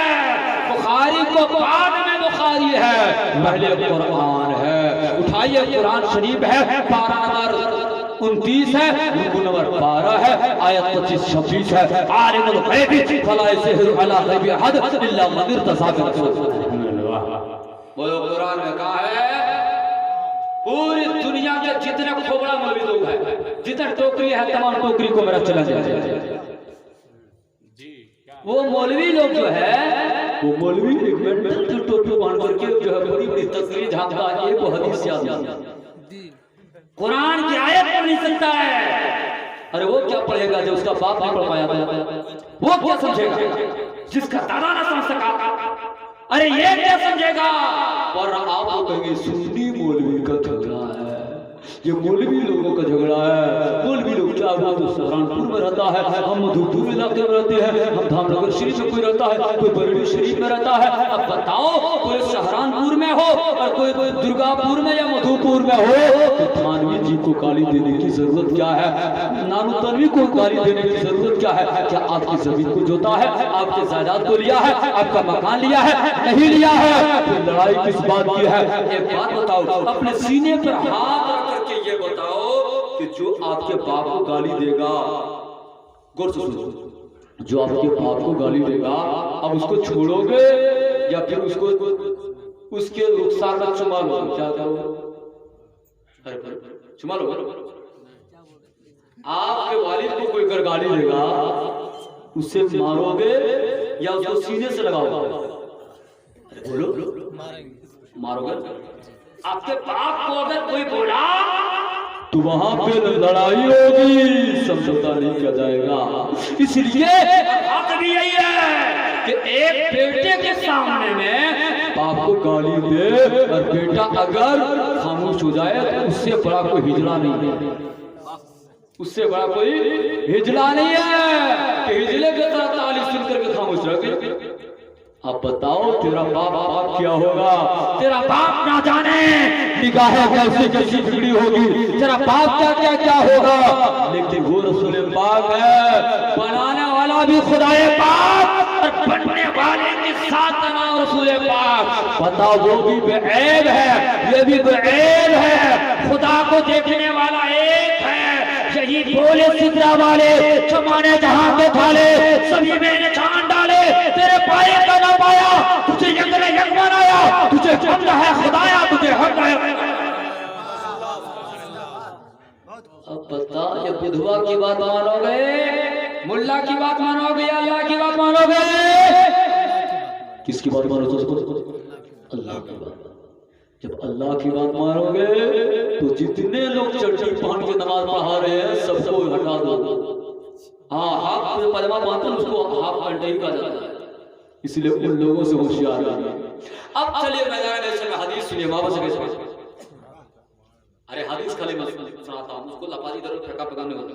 बुखारी को बाद में बुखारी है, पहले कुरान है। उठाइए कुरान शरीफ है, पारा नंबर 29 है, रुकू नंबर 12 है, आयत 25-26 है। आलिमुल गैब फला यज़हिरु अला गैबि अहद इल्ला मन इर्तज़ा बिरसूल। बोलो कुरान में कहा है, पूरी दुनिया के जितने खोबड़ा मौलवी लोग हैं, जितने टोकरी है, तमाम टोकरी को मेरा चला जाए। वो मौलवी लोग जो है, वो मौलवी एक मेंटल की टोपी बांध करके जो है बड़ी बड़ी तस्वीर झांकता है, एक हदीस याद कुरान की आयत पढ़ नहीं सकता है। अरे वो क्या पढ़ेगा जो उसका बाप नहीं पढ़ पाया था, वो क्या समझेगा जिसका दादा ना समझ सका, अरे ये क्या समझेगा। और आप कहेंगे सुन्नी मौलवी का झगड़ा है, ये मौलवी लोगों का झगड़ा है। मौलवी लोग क्या हुआ तो सहारनपुर में रहता है, हम मधुपुर इलाके में रहते हैं, हम धामनगर शरीफ में कोई रहता है, कोई बरेली शरीफ में रहता है। अब बताओ कोई सहारनपुर में हो और कोई दुर्गापुर में या मधुपुर में हो, तो थानवी जी को गाली देने की जरूरत क्या है, नानू तनवी को गाली देने की जरूरत क्या है। क्या आपकी जमीन को जोता है, आपके जायदाद को लिया है, आपका मकान लिया है, नहीं लिया है, फिर लड़ाई किस बात की है। एक बात बताओ, अपने सीने पर हाथ रख करके ये बताओ कि जो आपके बाप को गाली देगा, गौर से सुनो, जो आपके बाप को गाली देगा, अब उसको छोड़ोगे या फिर उसको उसके नुकसान में चुमा लोगे? क्या करोगे? चुमा लोगे? आपके वालिद को कोई अगर गाली देगा, उसे मारोगे या उसको सीने से लगाओगे? बोलो, मारोगे? आपके बाप को अगर कोई बोला तो वहां पे लड़ाई होगी, समझौता नहीं किया जाएगा। इसलिए बात भी यही है कि एक बेटे के सामने में बाप को गाली दे और बेटा अगर खामोश हो जाए तो उससे बड़ा कोई हिजड़ा नहीं है, उससे बड़ा कोई हिजड़ा नहीं है कि हिजले के तरह ताली सुन करके खामोश रह गए। अब बताओ तेरा बाप क्या होगा? तेरा बाप ना जाने निगाहें कैसी कैसी बिगड़ी होगी, तेरा बाप क्या होगा। लेकिन वो रसूल पाक है, बनाने वाला भी खुदाए पाक और बनने वाले के साथ नाम रसूल पाक। बताओ वो भी बेऐब है, ये भी बेऐब है। खुदा को देखने वाला एक है, यही बोले सिदरा वाले जमाने जहां के थाले सभी में निशान डाले। तेरे पाए का ना पाया, तुझे यंग ने यंग बनाया, तुझे हमद है खुदाया, तुझे हमद है। अब बता, ये विधवा की बात मानोगे, मुल्ला की बात मानोगे, अल्लाह की बात मानोगे? किसकी बात मानो? अल्लाह की बात। जब अल्लाह की बात मानोगे तो जितने लोग चड्डी पहन के नमाज पढ़ा रहे हैं सबको हटा दो। हाँ, हाफ पजामा पहनते हैं उसको हाफ पैंट ही कहा जाता है, इसलिए उन लोगों से होशियार रहिए। अब चलिए मैं हदीस सुनिए। वापस कैसे? अरे हदीस खाली मैं सुनाता हूँ, उसको लपाजी दर फेंका फेंका नहीं होता,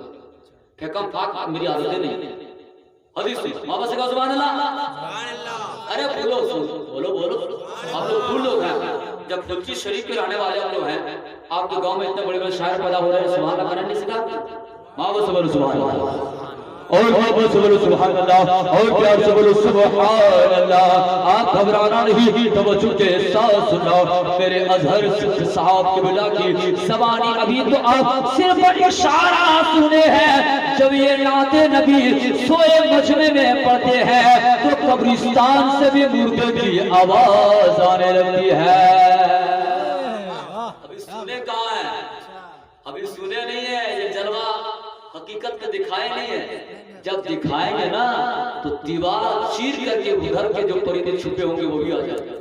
फेंका फाक मेरी आदत नहीं। हदीस सुनिए, वापस का सुभान अल्लाह। अरे बोलो बोलो बोलो, आप लोग भूल लोग हैं। जब कुल्ची शरीफ के रहने वाले हम लोग हैं, आपके गांव में इतने बड़े बड़े शायर पैदा हो रहे हैं, सुभान अल्लाह करने नहीं सिखाते? वापस बोलो सुभान अल्लाह, और वापस बोलो सुभान अल्लाह, और प्यार से बोलो सुभान अल्लाह। आप घबराना नहीं, तवज्जो के साथ सुनो मेरे अजहर साहब के बिला की ज़बानी। अभी तो आप सिर्फ इशारा सुने हैं। जब ये नाते नबी सोए मजमे में पढ़ते हैं तो कब्रिस्तान से भी मुर्दे की आवाज आने लगती है। अभी सुने कहाँ है? अभी सुने नहीं है, ये जलवा हकीकत में दिखाए नहीं है। जब दिखाएंगे ना तो दीवार चीर करके उधर के जो परिंदे छुपे होंगे वो भी आ जाएंगे।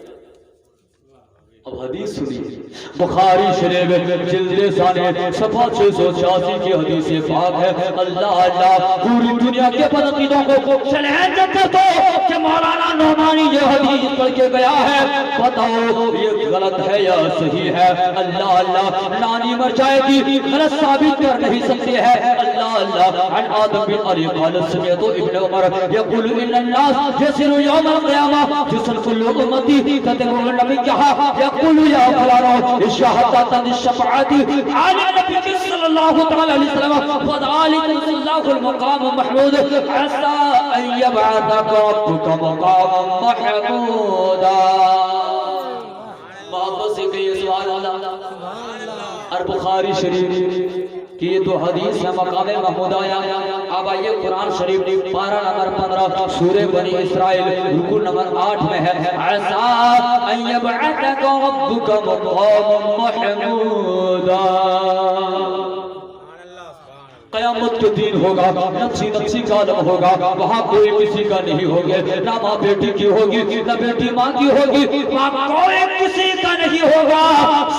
अब हदीस सुनिए, बुखारी शरीफ जिल्द साने सफा 686 की हदीस पाक है। अल्लाह अल्लाह पूरी दुनिया के बदअकीदों को चैलेंज करते तो कि मौलाना नौमानी ये हदीस पढ़ के गया है, बताओ ये गलत है या सही है? अल्लाह अल्लाह नानी मर जाएगी, गलत साबित कर नहीं सकते हैं। अल्लाह अल्लाह अन आदम बिन अली क़ाल समिअत इब्न उमर यक़ूल इन्नन नास यसिरु यौमल क़ियामह जिसन कुल्लु उम्मती कतबु नबी कहा यक़ूलु या फलाना इशहदत शफ़ाअती आले नबी सल्लल्लाहु तआला अलैहि वसल्लम फ़ज़ालिका सल्लल्लाहुल मक़ाम महमूद असा अन यबअतक रब्बुका मक़ाम महमूदा। वापस से कहिए सुभान अल्लाह। और बुखारी शरीफ कि ये तो हदीस है मकाम महमूद आया। अब आइए कुरान शरीफ पारा नंबर 15 सूरह बनी इस्राइल रुकू नंबर 8 में है, ऐसा अयबअतक रब्बुका मक़ाम महमूदा। क़यामत के दिन होगा, नफ्सी नफ्सी का आलम होगा, वहाँ कोई किसी का नहीं होगा, ना माँ बेटी की होगी ना बेटी माँ की होगी, वहाँ कोई किसी का नहीं होगा।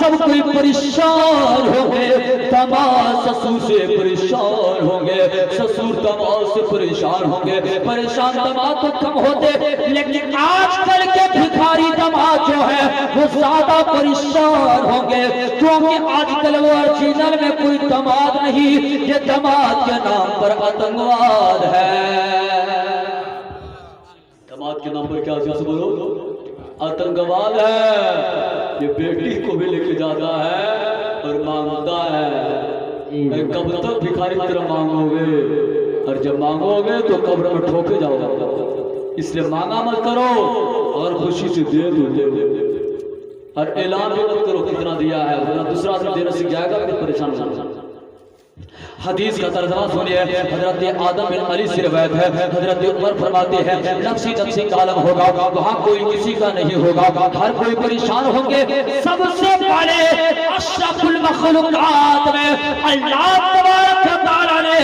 सब कोई परेशान होंगे, दामाद ससुर से परेशान होंगे, ससुर दामाद से परेशान होंगे। परेशान दामाद तो कम होते, लेकिन आजकल के भिखारी दामाद जो है वो ज्यादा परेशान होंगे, क्योंकि आजकल वो ओरिजिनल में कोई दामाद नहीं, ये दामाद के नाम पर आतंकवाद है। दामाद के नाम पर क्या चीज बोलो? आतंकवाद है। ये बेटी को भी लेके जाता है और मांगता है। कब तक भिखारी की तरह मांगोगे? और जब मांगोगे तो कब्र में ठोके जाओगे। इसलिए मांगा मत करो, और खुशी से दे दो। और ऐलान भी मत करो कितना दिया है, वरना दूसरा आदमी देना सीख जाएगा, फिर परेशान हो जाएगा। हदीस का तर्जुमा सुनिए। हजरत आदम बिन अली से रिवायत है, हजरत उमर फरमाते हैं नफ्सी नफ्सी का आलम होगा, वहाँ कोई किसी का नहीं होगा, हर कोई परेशान होंगे। सबसे पहले अशरफुल मखलूकात में अल्लाह तबारक व तआला ने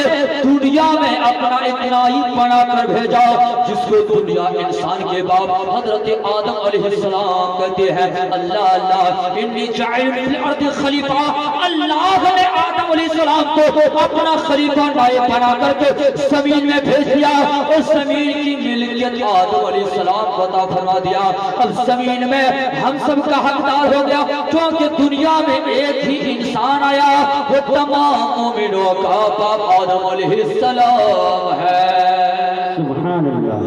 दुनिया में अपना इतना ही बना कर भेजा जिसको दुनिया इंसान के बाप हजरत आदम अलैहिस्सलाम कहते हैं अल्लाह अल्लाह इन्नी जाइल फिल अर्द खलीफा। अल्लाह ने आदम अलैहिस्सलाम को अपना खलीफा बना करके जमीन में भेज दिया और जमीन की मिल्कियत आदम अलैहिस्सलाम को अता फरमा दिया। अब जमीन में हम सब का हकदार हो गया क्योंकि दुनिया में एक ही इंसान आया, वो तमाम मोमिनों का बाप आदम अलैहिस्सलाम है। सुभान अल्लाह।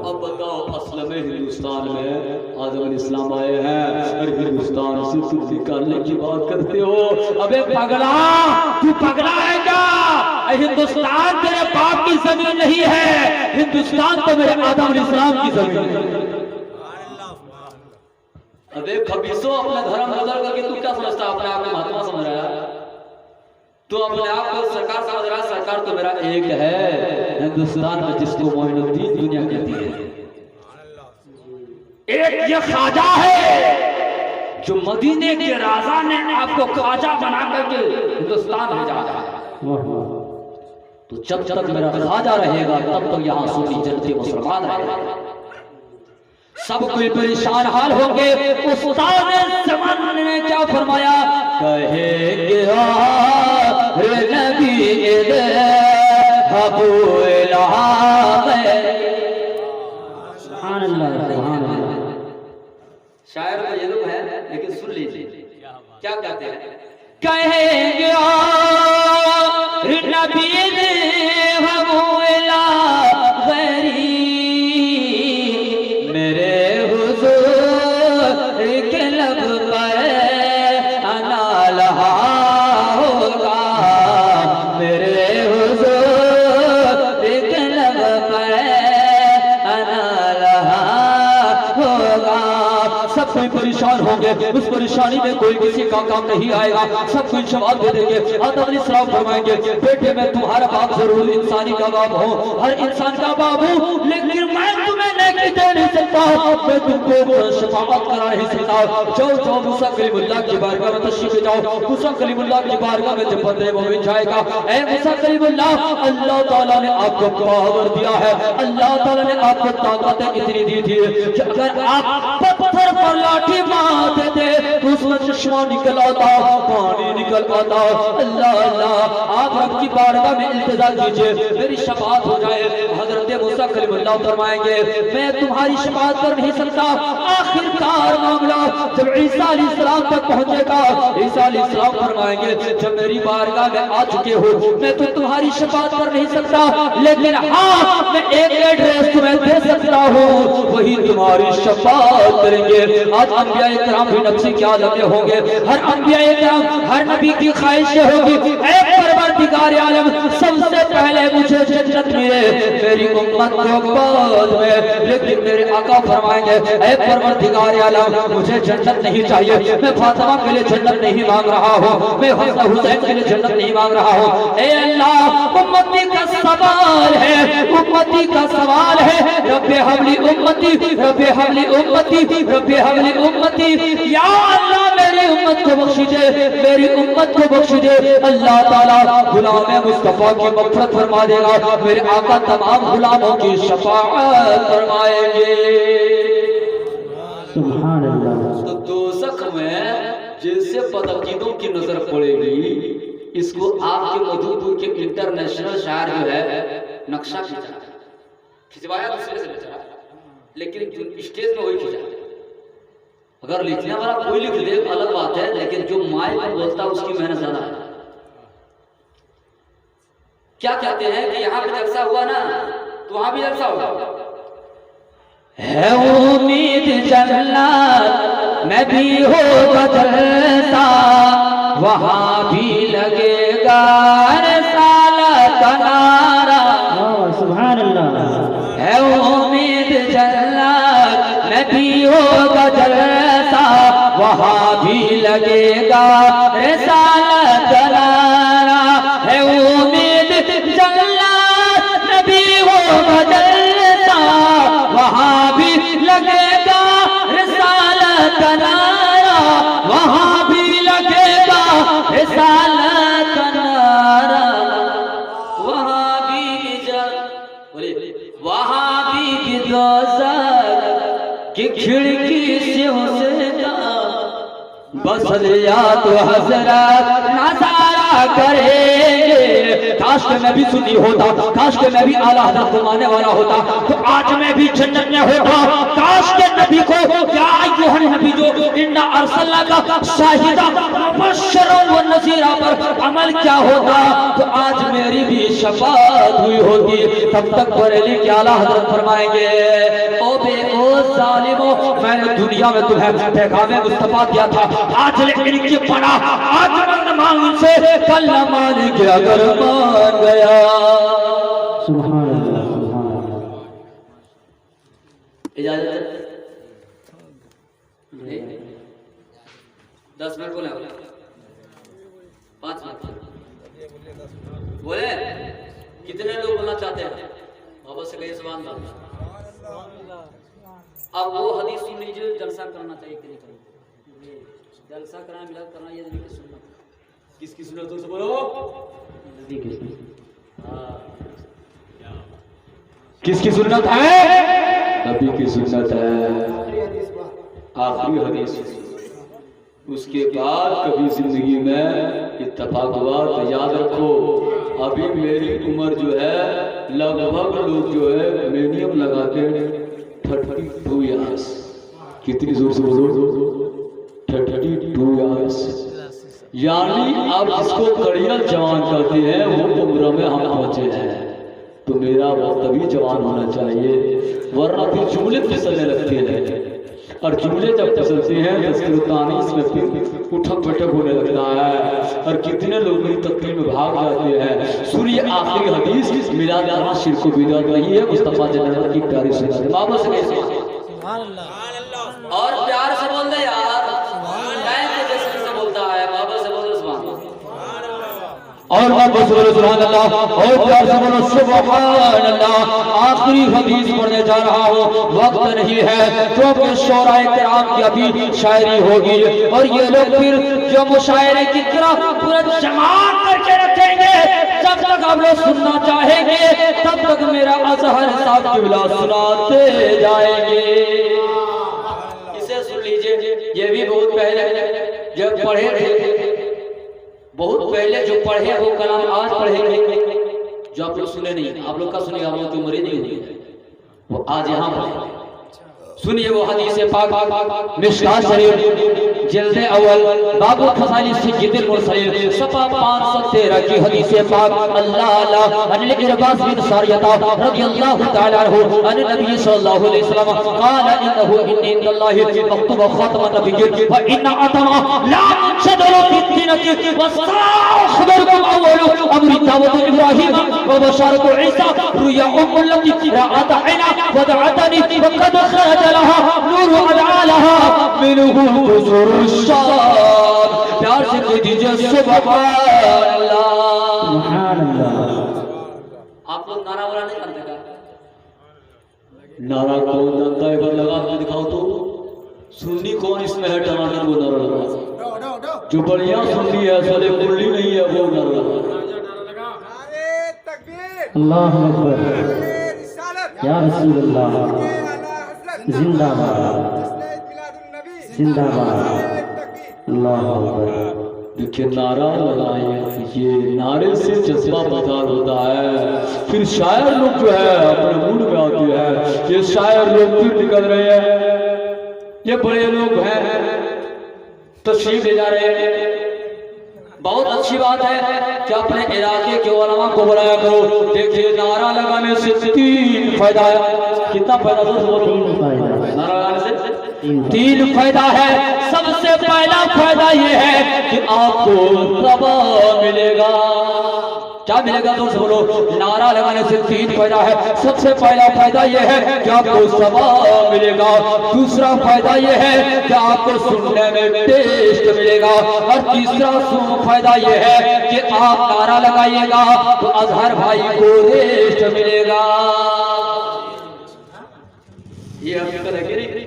अब बताओ असल में हिंदुस्तान में आदम अलैहिस्सलाम आए हैं और हिंदुस्तान से तुम निकालने की बात करते हो। अबे पगला, तू पगला है क्या? हिंदुस्तान तेरे बाप की जमीन नहीं है, हिंदुस्तान तो मेरे आदम अलैहिस्सलाम की जमीन है। अबे खबीसो, अपना धर्म बदल करके तू क्या समझता है? अपने आप को महात्मा समझ रहा है? तो अपने आप को सरकार समझ रहा है? सरकार तो मेरा एक है हिंदुस्तान में जिसको मोइनुद्दीन दुनिया कहती है। एक ये ख्वाजा है जो मदीने के राजा ने आपको ख्वाजा बना करके हिंदुस्तान भेजा है। तो जब तक मेरा ख्वाजा रहेगा तब तक यहाँ सुन्नी जन्नती मुसलमान रहेगा। सब कोई परेशान हाल होंगे। उस्ताद ज़माने ने क्या फरमाया? कहेंगे रे नबी इज़हबू इला सुभान अल्लाह सुभान अल्लाह। शायर तो ये लोग है लेकिन सुन लीजिए क्या कहते हैं। कहेंगे रे नबी इज़हबू इला गैरी, मेरे हुजूर के लब पर अना लहा होगा, मेरे हुजूर के लब पर अना लहा होगा। सब कोई परेशान होंगे, उस परेशानी में कोई किसी का काम नहीं आएगा। सब कोई जवाब दे देंगे। आदम अलैहिस्सलाम फरमाएंगे बेटे मैं तुम्हारा बाप जरूर इंसानी का बाप हूँ, हर इंसान का बाप हूँ, लेकिन मैं तुम्हें नहीं दे नहीं सकता, मैं तुमको शफाअत करा नहीं सकता। जाओ जाओ मूसा कलीमुल्लाह की बारगाह में तशरीफ ले जाओ। मूसा कलीमुल्लाह की बारगाह में जब बंदे मोमिन जाएगा, ऐ मूसा कलीमुल्लाह अल्लाह ताला ने आपको पावर दिया है, अल्लाह ताला ने आपको ताकत इतनी दी थी कि अगर आप पत्थर पर लाठी मारते थे तो उसमें चश्मा निकल आता, पानी निकल आता। अल्लाह अल्लाह आप रब की बारगाह में इल्तिजा कीजिए, मेरी शफाअत हो जाए। हजरत मूसा कलीमुल्लाह फरमाएंगे मैं तुम्हारी शफाअत कर नहीं सकता। आखिरकार मामला जब ईसा अलैहिस्सलाम तक पहुंचेगा, ईसा अलैहिस्सलाम फरमाएंगे जब मेरी बारगाह में आ चुके हो मैं तो तुम्हारी शफाअत कर नहीं सकता, लेकिन हाँ मैं एक एड्रेस तुम्हें दे सकता हूँ, वही तुम्हारी शफाअत करेंगे। आज अंबिया इकराम भी नफ्सी के आलम में होंगे, हर अंबिया इकराम हर नबी की ख्वाहिशें होगी ऐ परवरदिगार आलम सबसे पहले मुझे जन्नत मिले, मेरी उम्मत को बाद में। लेकिन मेरे आका फरमाएंगे ऐ परवरदिगार आलम मुझे जन्नत नहीं चाहिए, मैं फातिमा के लिए जन्नत नहीं मांग रहा हूँ, मैं हसन हुसैन के लिए जन्नत नहीं मांग रहा हूँ। ऐ अल्लाह उम्मती का सवाल है, उम्मती का सवाल है, रब्बे हवली उम्मती, रब्बे हवली उम्मती, रब्बे हवली उम्मती। या अल्लाह मेरी उम्मत को बख्श दे, मेरी उम्मत को बख्श दे। अल्लाह ताला गुलाम मुस्तफा की मग़फ़िरत फरमा देगा, मेरे आका तमाम गुलामों की शफाअत फरमाएंगे। सुभान अल्लाह। तो दोज़ख में जिससे बदअक़ीदों की नजर पड़ेगी, इसको आपके मधुपुर के इंटरनेशनल शायर जो है नक्शा खिंचवाया दूसरे से बेचारा, लेकिन स्टेज में वही खिंचा। अगर लिखने वाला कोई लिख दे अलग बात है, लेकिन जो माइक पर बोलता है उसकी मेहनत ज्यादा है। क्या कहते हैं कि यहाँ पे जलसा हुआ ना तो वहां भी जलसा होगा। है उम्मीद जन्नत में भी होगा जलसा, वहां भी लगेगा रिसालत का नारा। सुभान अल्लाह। है उम्मीद जन्नत में भी होगा जलसा, वहां भी लगेगा रिसालत का नारा। है उम्मीद वहां भी दोज़ख की खिड़की से उसे बस लिया तो हजरत नजारा करेंगे। काश के मैं भी सुन्नी होता, काश के मैं भी आला हज़रत को मानने वाला होता तो आज मैं भी जन्नत में होता। काश के नबी को क्या अय्युहन नबी जो इन्ना अरसलना का शाहिदा मुबश्शिरन व नज़ीरा पर अमल क्या होता तो आज मेरी भी शफाअत हुई होती। तब तक बरेली के आला हज़रत फरमाएंगे ओ जालिमो, मैंने दुनिया में तुम्हें पैगामे मुस्तफा दिया था, आज लेकिन इनकी पनाह आज मन मांग से कल न मानेंगे अगर मान गया। सुभान अल्लाह, सुभान अल्लाह। इजाजत 10 मिनट बोले, 5 मिनट बोले। कितने लोग बोलना चाहते हैं? वापस से कहिए सुभान अल्लाह। अब वो हदीस सुन लीजिए, जलसा करना चाहिए कि नहीं करें? जलसा कराना, मिलाद करना, ये नबी की सुन्नत। किसकी सुन्नत से बोलो? नबी की। किसकी सुन्नत है? नबी की सुन्नत है, आखिरी हदीस। उसके बाद कभी जिंदगी में इत्तेफाक हुआ तो याद रखो, अभी मेरी उम्र जो है लगभग लोग जो है मिनिमम लगाते 32 इयर्स। कितनी जोर से बोलो? 32 इयर्स। यानी आप जिसको कड़ियल जवान कहते हैं वो उम्र में हम पहुंचे हैं। तो मेरा वक्त तभी जवान होना चाहिए, वरना फिर जुमले फिसलने लगते हैं। और जुमले जब फिसलते हैं तो उसके तानीस में फिर उठक बैठक होने लगता है। और कितने लोग मेरी तकरीर में भाग जाते हैं। सुनिए आखिरी हदीस, मिलाद करना शिर्क को बिदअत नहीं है, मुस्तफा जन्नत की प्यारी सुन्नत है। वापस से कैसे और प्यार से बोल दे यार, जैसे बोलता है वापस से बोलो सुभान अल्लाह। और वापस बोलो सुभान अल्लाह, और प्यार से बोलो सुभान अल्लाह। आखिरी हदीस पढ़ने जा रहा हूँ, वक्त नहीं है क्योंकि शोराए किराम की अभी शायरी होगी। और ये लोग फिर जो मुशायरे की तरह पूरा जमात करके रखेंगे, जब तक आप लोग सुनना चाहेंगे तब तक मेरा अजहर साहब की बिला सुनाते जाएंगे। इसे सुन लीजिए, ये भी बहुत पहले जब पढ़े थे, बहुत पहले जो पढ़े वो कलाम आज पढ़ेंगे, जो आप लोग सुने नहीं। आप लोग का सुनिए, आप लोग की उम्र नहीं हुई, वो आज यहाँ पढ़े। सुनिए वो हदीस पाक मिशकात शरीफ जिल्द अव्वल बाबु फज़ाइल सय्यिदुल मुरसलीन सफ़ा 513 की हदीस पाक। अल्लाह अनिल इरबाज बिन सारियता रज़ियल्लाहु तआला अन्हु अन नबी सल्लल्लाहु अलैहि वसल्लम क़ाल इन्नहु इंदल्लाहि मक्तूब ख़ातम नबिय्यिन व इन्ना अतमा ला शदरु फित्नति वस्तखबरकुम अव्वलु अमरि दावत इब्राहीम व बशरतु ईसा रुया उम्मुल लती रअत ऐना व दअतनी व क़द खरज लहा नूरु अदआलहा मिनहु बुज़ुरुश्शाद। प्यार से कह दीजिए सुभान अल्लाह, सुभान अल्लाह। आप लोग नारा वाला नहीं करते क्या? नारा कौन जानता है? एक बार लगा के दिखाओ तो। सुन्नी कौन इसमें है? टमाटर वो नारा लगा, जो बढ़िया सुन्नी है, साले कुल्ली नहीं है, वो नारा लगा। अल्लाहु अकबर, या रसूल अल्लाह, जिंदाबाद जिंदाबाद। अल्लाहु अकबर। देखिए नारा लगाए, ये नारे से जज्बा बदल होता है। फिर शायर लोग जो है अपने मूड में आते हैं। ये शायर लोग फिर निकल रहे हैं, ये बड़े लोग हैं, तशरीफ ले जा रहे हैं। बहुत अच्छी बात है कि अपने इलाके के उलमा को बुलाया करो। देखिए नारा लगाने से 3 फायदा है। कितना फायदा? नारा लगाने से 3 फायदा है। सबसे पहला फायदा ये है कि आपको सवाब मिलेगा। क्या मिलेगा? जोर से बोलो। नारा लगाने से 3 फायदा है। सबसे पहला फायदा ये है कि आपको सवाब मिलेगा। दूसरा फायदा ये है कि आपको सुनने में टेस्ट मिलेगा। और तीसरा फायदा ये है कि आप नारा लगाइएगा तो अजहर भाई को टेस्ट मिलेगा। ये हकीकत है कि नहीं?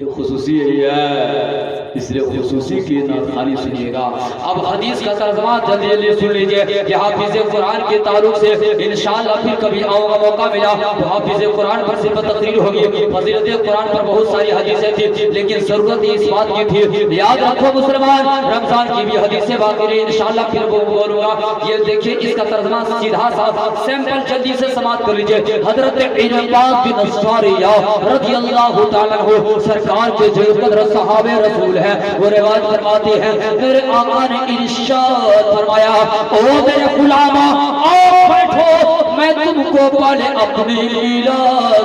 ये खुसूसी यही है। इसलिए खुसूसी की नात खाली सुनिएगा। अब हदीस का तर्जुमा जल्दी जल्दी सुन लीजिए। ये हाफिज कुरान के ताल्लुक से इंशाअल्लाह फिर कभी आऊंगा, मौका मिला तो हाफिज कुरान पर सिर्फ तकरीर होगी। फजीलत कुरान पर बहुत सारी हदीसें थी, लेकिन जरूरत इस बात की थी, याद रखो मुसलमान, रमजान की भी हदीसें बाकी रही, इंशाअल्लाह फिर वो बोलूंगा। ये देखिए इसका तर्जुमा सीधा सा सैंपल जल्दी से समाप्त कर लीजिए। हजरत इरबाद बिन अस्सारिया रज़ियल्लाहु ताला अन्हु सरकार के जो कदर सहाबे रसूल है वो रिवायत फरमाते हैं, मेरे आका ने इरशाद फरमाया, ओ मेरे गुलामा आओ बैठो, मैं तुमको पहले अपनी लीला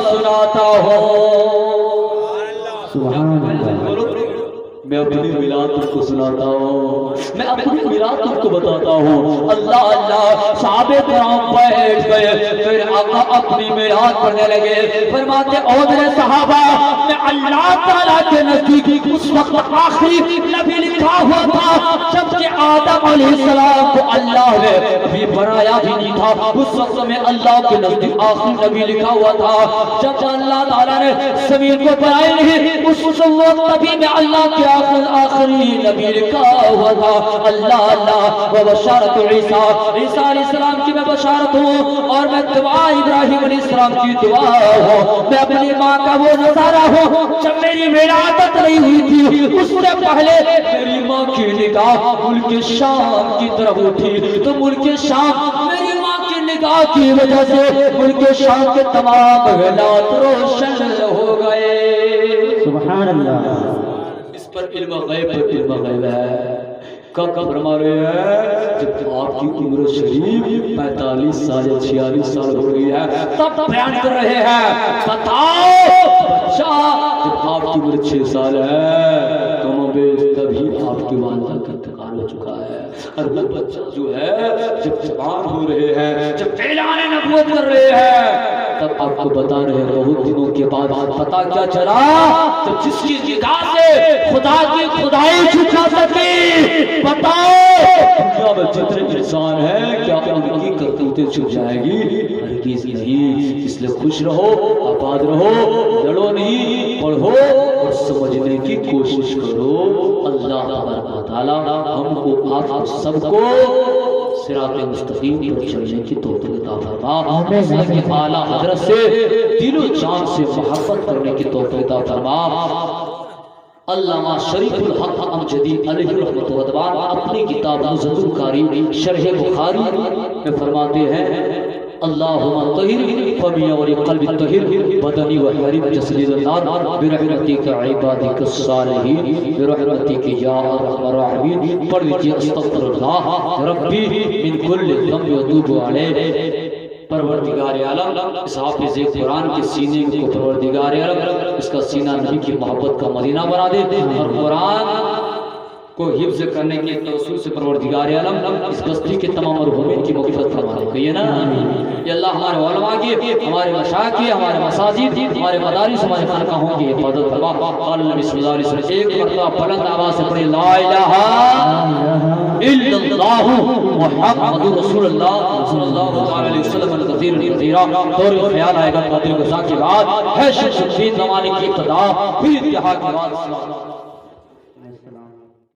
सुनाता हूँ। मैं अपनी मिलाद तुमको सुनाता हूँ, मैं अपनी मिलाद तुमको बताता हूँ। अल्लाह अल्लाह साहबे किराम बैठ गए, फिर आका अपनी मिलाद पढ़ने लगे। फरमाते ओ मेरे सहाबा, मैं अल्लाह ताला के नजदीक उस वक्त आखिरी नबी लिखा हुआ था जबकि आदम अलैहिस्सलाम को अल्लाह ने अभी बनाया भी नहीं था। उस वक्त में अल्लाह के नजदीक आखिरी नबी लिखा हुआ था। जब अल्लाह ताला ने जमीन को बनाया नहीं, उस वक्त नबी में अल्लाह के आखिरी नबी लिखा हुआ था। अल्लाह अल्लाह व बशारत ईसा, ईसा अलैहिस्सलाम की मैं बशारत हूँ और मैं दुआ इब्राहिम अलैहिस्सलाम की दुआ हूँ। मैं अपनी माँ का वो नजारा हूँ जब मेरी विलादत नहीं हुई थी, उससे पहले मेरी माँ की निगाह मुल्क शाम की तरफ उठी, तो मुल्क शाम मेरी माँ की निगाह की वजह से मुल्क शाम के तमाम हालात रोशन हो गए। सुभान अल्लाह। इस पर इल्म गैब पर इल्म गैब है। कब फरमा रहे हैं, जब आपकी उम्र शरीफ 45 साल या 46 साल हो गई है, तब बयान कर रहे हैं। बताओ बच्चा, जब आपकी उम्र 6 साल है, तभी आपकी वालिदा का इंतकाल हो चुका है। और वो बच्चा जो है जब जवान हो रहे हैं, जब ऐलान नबूवत कर रहे हैं, तब आपको बता रहे हैं बहुत दिनों के बाद पता क्या चला, जब जिसकी निगाह से खुदा की खुदाई छुपा सके। बताओ दुनिया में जितने इंसान हैं, क्या उनकी करतूतें छुप जाएगी? हरगिज़ नहीं। इसलिए खुश रहो, आबाद रहो, लड़ो नहीं, पढ़ो और समझने की कोशिश करो। अल्लाह ताला हमको आप सबको सिराते मुस्तकीम पर चलने की तौफीक अता फरमा। आला हजरत से दिलो जान से मोहब्बत करने की तौफीक अता फरमा। अल्लामा शरीफुल हक अमजदी अलैहि रहमत व रदवान अपनी किताब नुज़्हतुल कारी शरह बुखारी में फरमाते हैं, अल्लाहुम्मा तहिर फमी और क़ल्बी तहिर बदनी व हरिम जसदीदान बिरहमतिका इबादिका सालिहीन बिरहमतिका या अरहमर राहिमीन। पढ़ लीजिए अस्तगफिरुल्लाह रब्बी मिन कुल्ली ज़ंबि व तूबु अलैहि। परवरदिगार आलम इस हाफिज़ कुरान के सीने को परवरदिगार आलम इसका सीना नबी की मोहब्बत का मदीना बना दे, और कुरान को हिफ्ज़ करने के तौसील से परवरदिगार आलम इस बस्ती के तमाम मरहूमीन की मग़फ़िरत फरमा दे। कहिए ना ये अल्लाह हमारे उलमा की, हमारे मशाइख़ की, हमारे मसाजिद, हमारे मदारिस, हमारे खानकाहों की हिफाज़त फरमा। नबी सल्लल्लाहु अलैहि वसल्लम एक मरतबा बुलंद आवाज़ से पढ़े, ला इलाहा इल्लल्लाह मुहम्मदुर रसूलुल्लाह सल्लल्लाहु अलैहि वसल्लम कसीरा। और ख्याल आएगा कादिर गुज़ा के बाद है शमशुद्दीन ज़माने की इब्तिदा, फिर इत्तिहाद के बाद